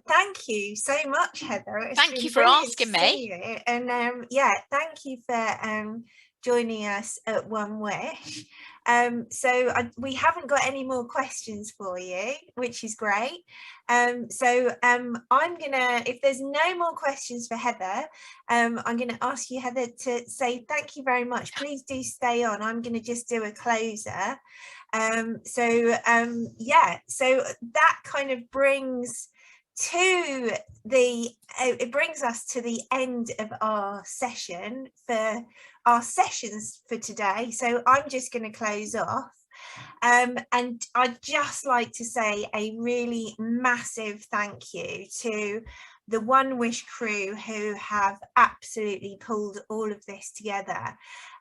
thank you so much, Heather. Thank you for asking me. And yeah, thank you for joining us at One Wish. We haven't got any more questions for you, which is great. I'm gonna, if there's no more questions for Heather, I'm gonna ask you, Heather, to say thank you very much. Please do stay on. I'm gonna just do a closer. Yeah, so that kind of brings it brings us to the end of our sessions for today. So I'm just going to close off, and I'd just like to say a really massive thank you to the One Wish crew who have absolutely pulled all of this together,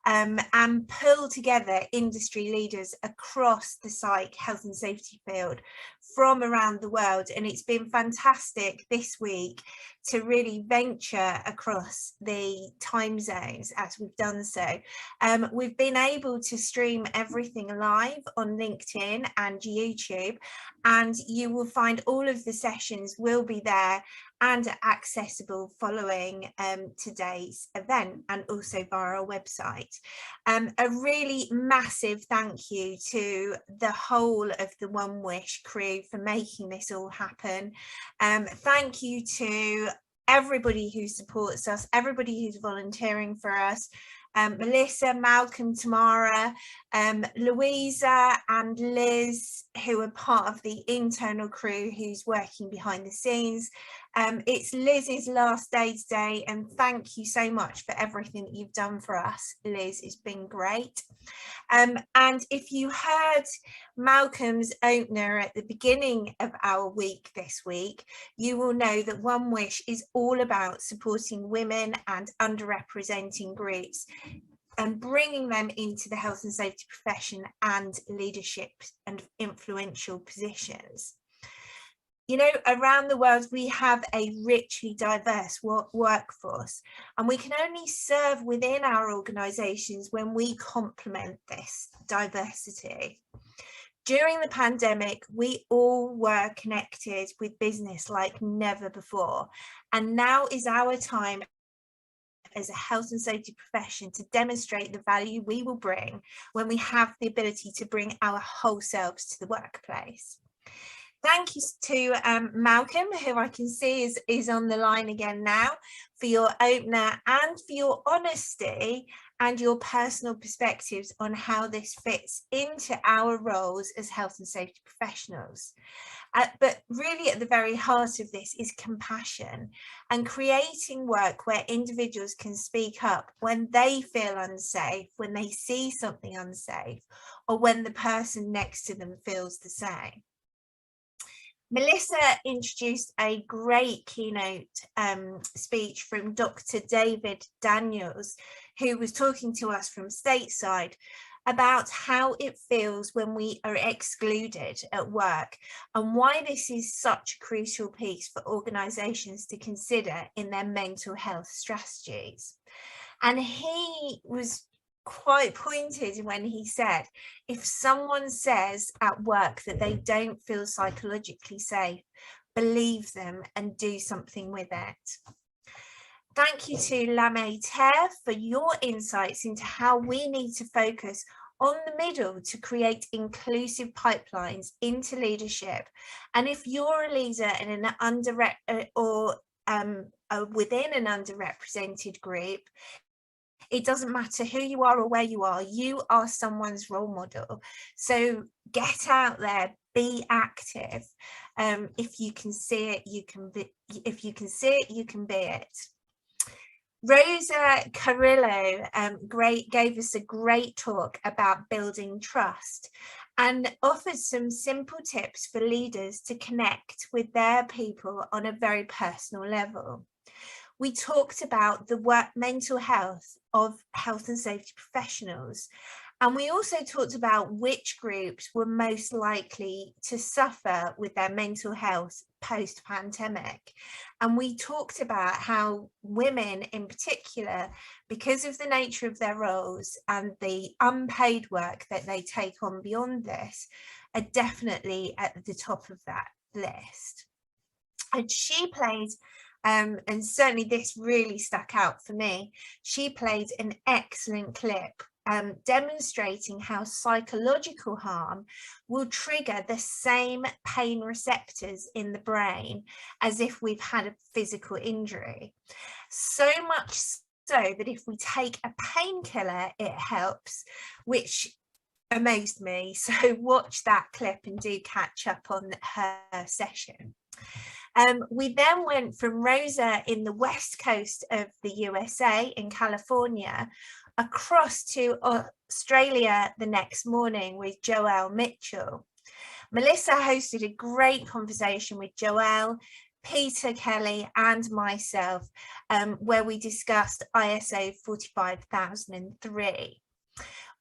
and pull together industry leaders across the psych health and safety field from around the world. And it's been fantastic this week to really venture across the time zones as we've done so. We've been able to stream everything live on LinkedIn and YouTube, and you will find all of the sessions will be there and accessible following today's event, and also via our website. A really massive thank you to the whole of the One Wish crew for making this all happen. Thank you to everybody who supports us, everybody who's volunteering for us, Melissa, Malcolm, Tamara, Louisa and Liz, who are part of the internal crew who's working behind the scenes. It's Liz's last day today, and thank you so much for everything that you've done for us, Liz. It's been great. And if you heard Malcolm's opener at the beginning of our week this week, you will know that One Wish is all about supporting women and underrepresented groups and bringing them into the health and safety profession and leadership and influential positions. You know, around the world, we have a richly diverse workforce, and we can only serve within our organisations when we complement this diversity. During the pandemic, we all were connected with business like never before, and now is our time as a health and safety profession to demonstrate the value we will bring when we have the ability to bring our whole selves to the workplace. Thank you to Malcolm, who I can see is on the line again now, for your opener and for your honesty and your personal perspectives on how this fits into our roles as health and safety professionals. But really at the very heart of this is compassion and creating work where individuals can speak up when they feel unsafe, when they see something unsafe, or when the person next to them feels the same. Melissa introduced a great keynote speech from Dr. David Daniels, who was talking to us from stateside about how it feels when we are excluded at work and why this is such a crucial piece for organisations to consider in their mental health strategies. And he was quite pointed when he said, if someone says at work that they don't feel psychologically safe, believe them and do something with it. Thank you to Lame Ter for your insights into how we need to focus on the middle to create inclusive pipelines into leadership. And if you're a leader in an within an underrepresented group, it doesn't matter who you are or where you are someone's role model. So get out there, be active. If you can see it, you can be, if you can see it, you can be it. Rosa Carrillo gave us a great talk about building trust and offered some simple tips for leaders to connect with their people on a very personal level. We talked about the mental health of health and safety professionals, and we also talked about which groups were most likely to suffer with their mental health post-pandemic. And we talked about how women in particular, because of the nature of their roles and the unpaid work that they take on beyond this, are definitely at the top of that list. And she played and certainly this really stuck out for me. She played an excellent clip demonstrating how psychological harm will trigger the same pain receptors in the brain as if we've had a physical injury. So much so that if we take a painkiller, it helps, which amazed me. So watch that clip and do catch up on her session. We then went from Rosa in the west coast of the USA in California across to Australia the next morning with Joelle Mitchell. Melissa hosted a great conversation with Joelle, Peter Kelly and myself, where we discussed ISO 45003.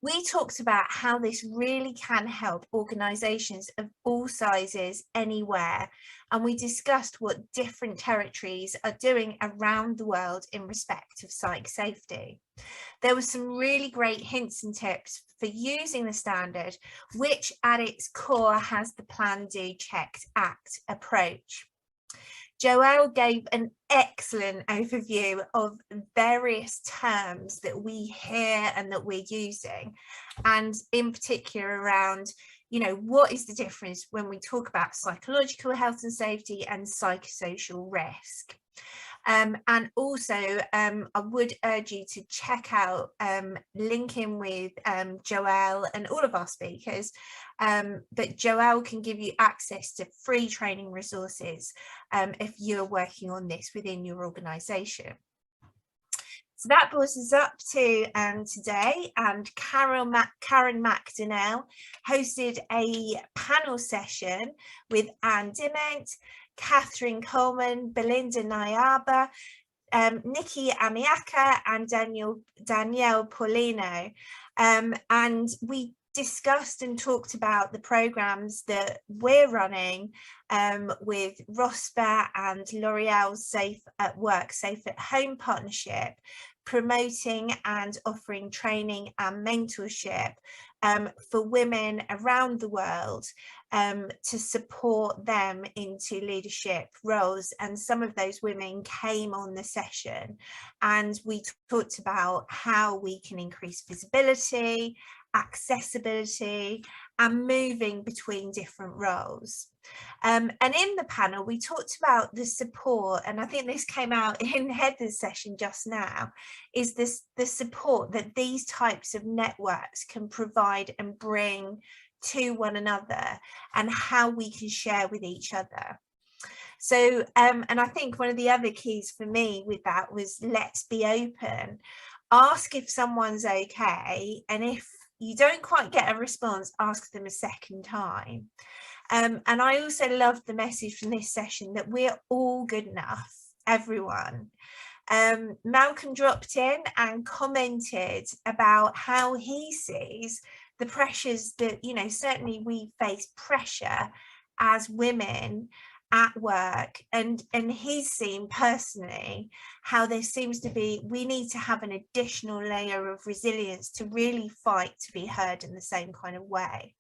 We talked about how this really can help organisations of all sizes anywhere, and we discussed what different territories are doing around the world in respect of psych safety. There were some really great hints and tips for using the standard, which at its core has the plan, do, check, act approach. Joelle gave an excellent overview of various terms that we hear and that we're using, and in particular around, you know, what is the difference when we talk about psychological health and safety and psychosocial risk. And also I would urge you to check out linking with Joelle and all of our speakers, but Joelle can give you access to free training resources if you're working on this within your organisation. So that brought us up to today, and Karen McDonnell hosted a panel session with Anne Diment, Catherine Coleman, Belinda Nyaba, Nikki Amiaka, and Danielle Paulino, and we discussed and talked about the programs that we're running with ROSPA and L'Oreal's Safe at Work, Safe at Home partnership, promoting and offering training and mentorship for women around the world to support them into leadership roles. And some of those women came on the session, and we talked about how we can increase visibility, accessibility, and moving between different roles. And in the panel, we talked about the support, and I think this came out in Heather's session just now, is this the support that these types of networks can provide and bring to one another, and how we can share with each other. So, and I think one of the other keys for me with that was, let's be open. Ask if someone's okay, and if you don't quite get a response, ask them a second time. And I also loved the message from this session that we're all good enough, everyone. Malcolm dropped in and commented about how he sees the pressures that, you know, certainly we face pressure as women at work, and he's seen personally how there seems to be, we need to have an additional layer of resilience to really fight to be heard in the same kind of way.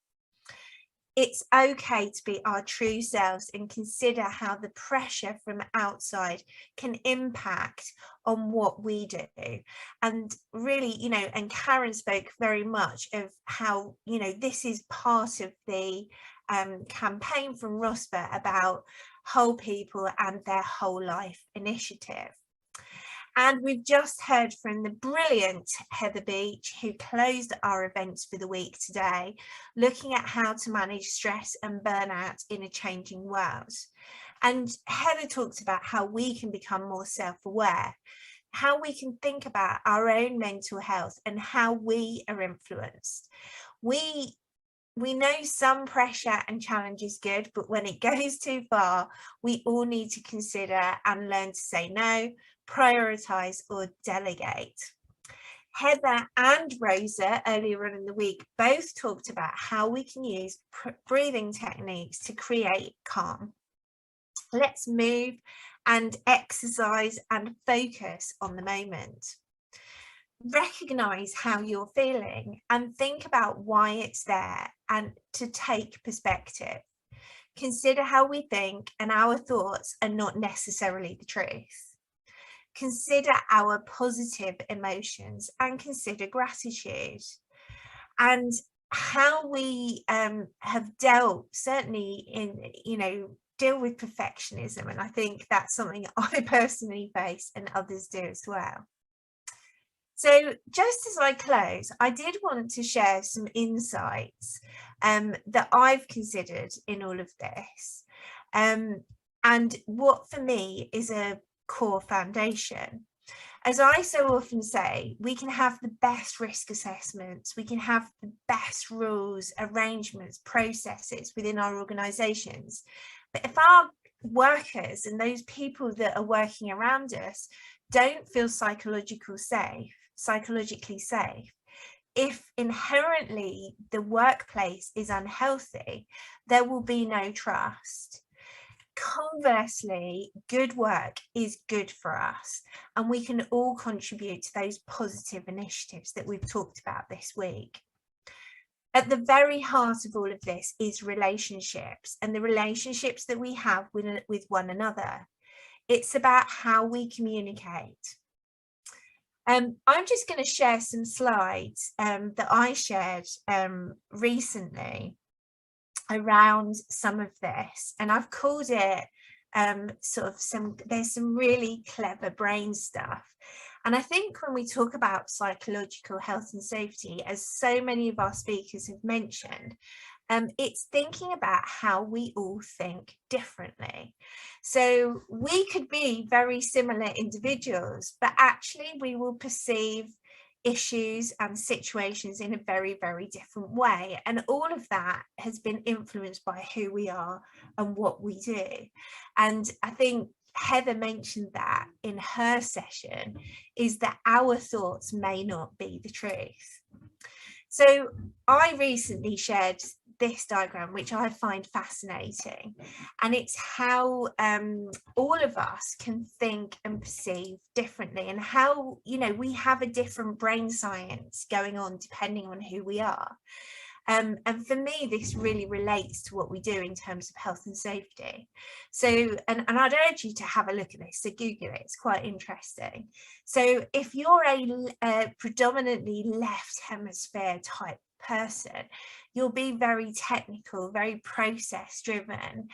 It's okay to be our true selves and consider how the pressure from outside can impact on what we do. And really, you know, and Karen spoke very much of how, you know, this is part of the campaign from ROSPA about whole people and their whole life initiative. And we've just heard from the brilliant Heather Beach, who closed our events for the week today, looking at how to manage stress and burnout in a changing world. And Heather talked about how we can become more self-aware, how we can think about our own mental health and how we are influenced. We know some pressure and challenge is good, but when it goes too far, we all need to consider and learn to say no, prioritize or delegate. Heather and Rosa earlier on in the week both talked about how we can use breathing techniques to create calm. Let's move and exercise and focus on the moment. Recognize how you're feeling and think about why it's there, and to take perspective. Consider how we think and our thoughts are not necessarily the truth. Consider our positive emotions and consider gratitude, and how we have dealt, certainly in, you know, deal with perfectionism. And I think that's something I personally face and others do as well. So just as I close, I did want to share some insights that I've considered in all of this, and what for me is a core foundation. As I so often say, we can have the best risk assessments, we can have the best rules, arrangements, processes within our organisations, but if our workers and those people that are working around us don't feel psychologically safe, if inherently the workplace is unhealthy, there will be no trust. Conversely, good work is good for us, and we can all contribute to those positive initiatives that we've talked about this week. At the very heart of all of this is relationships, and the relationships that we have with one another. It's about how we communicate. I'm just going to share some slides that I shared recently around some of this, and I've called it there's some really clever brain stuff. And I think when we talk about psychological health and safety, as so many of our speakers have mentioned, it's thinking about how we all think differently. So we could be very similar individuals, but actually we will perceive issues and situations in a very, very different way. And all of that has been influenced by who we are and what we do. And I think Heather mentioned that in her session, is that our thoughts may not be the truth. So I recently shared this diagram, which I find fascinating, and it's how all of us can think and perceive differently, and how, you know, we have a different brain science going on depending on who we are. And for me, this really relates to what we do in terms of health and safety. So, and I'd urge you to have a look at this, so Google it, it's quite interesting. So if you're a predominantly left hemisphere type person, you'll be very technical, very process driven.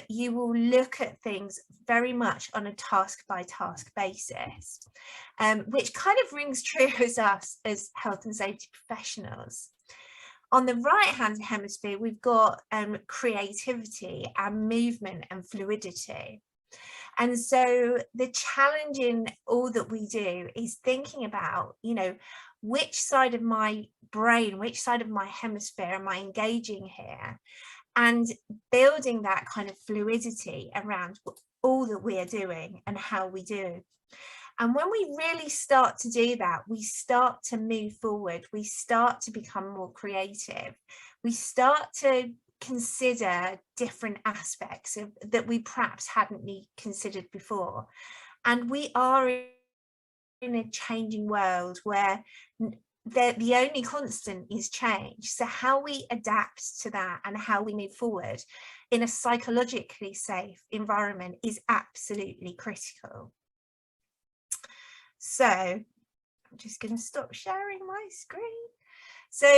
You will look at things very much on a task by task basis, which kind of rings true as us as health and safety professionals. On the right hand hemisphere, we've got creativity and movement and fluidity. And so the challenge in all that we do is thinking about, you know, which side of my brain, which side of my hemisphere am I engaging here, and building that kind of fluidity around all that we are doing and how we do. And when we really start to do that, we start to move forward, we start to become more creative, we start to consider different aspects that we perhaps hadn't considered before. And we are in a changing world where the only constant is change. So how we adapt to that and how we move forward in a psychologically safe environment is absolutely critical. So I'm just going to stop sharing my screen. So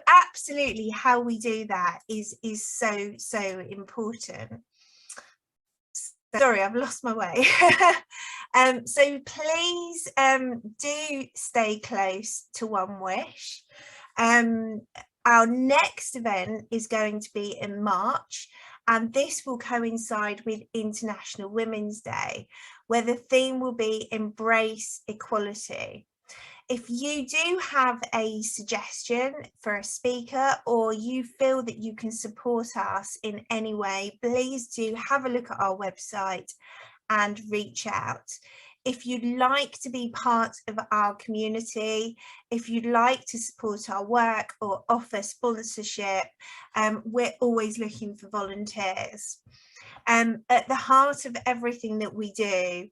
absolutely how we do that is so important. Sorry, I've lost my way. So please do stay close to One Wish. Our next event is going to be in March, and this will coincide with International Women's Day, where the theme will be Embrace Equality. If you do have a suggestion for a speaker, or you feel that you can support us in any way, please do have a look at our website and reach out. If you'd like to be part of our community, if you'd like to support our work or offer sponsorship, we're always looking for volunteers. At the heart of everything that we do,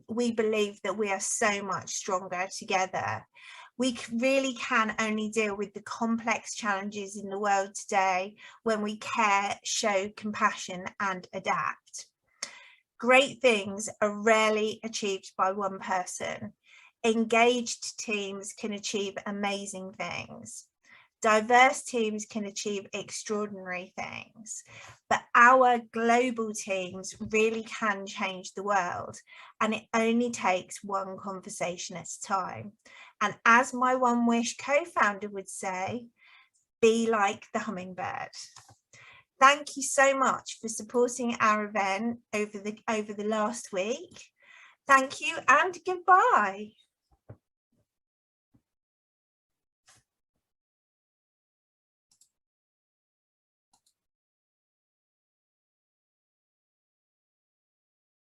we believe that we are so much stronger together. We really can only deal with the complex challenges in the world today when we care, show compassion and adapt. Great things are rarely achieved by one person. Engaged teams can achieve amazing things. Diverse teams can achieve extraordinary things, but our global teams really can change the world, and it only takes one conversation at a time. And as my One Wish co-founder would say, be like the hummingbird. Thank you so much for supporting our event over the last week. Thank you and goodbye.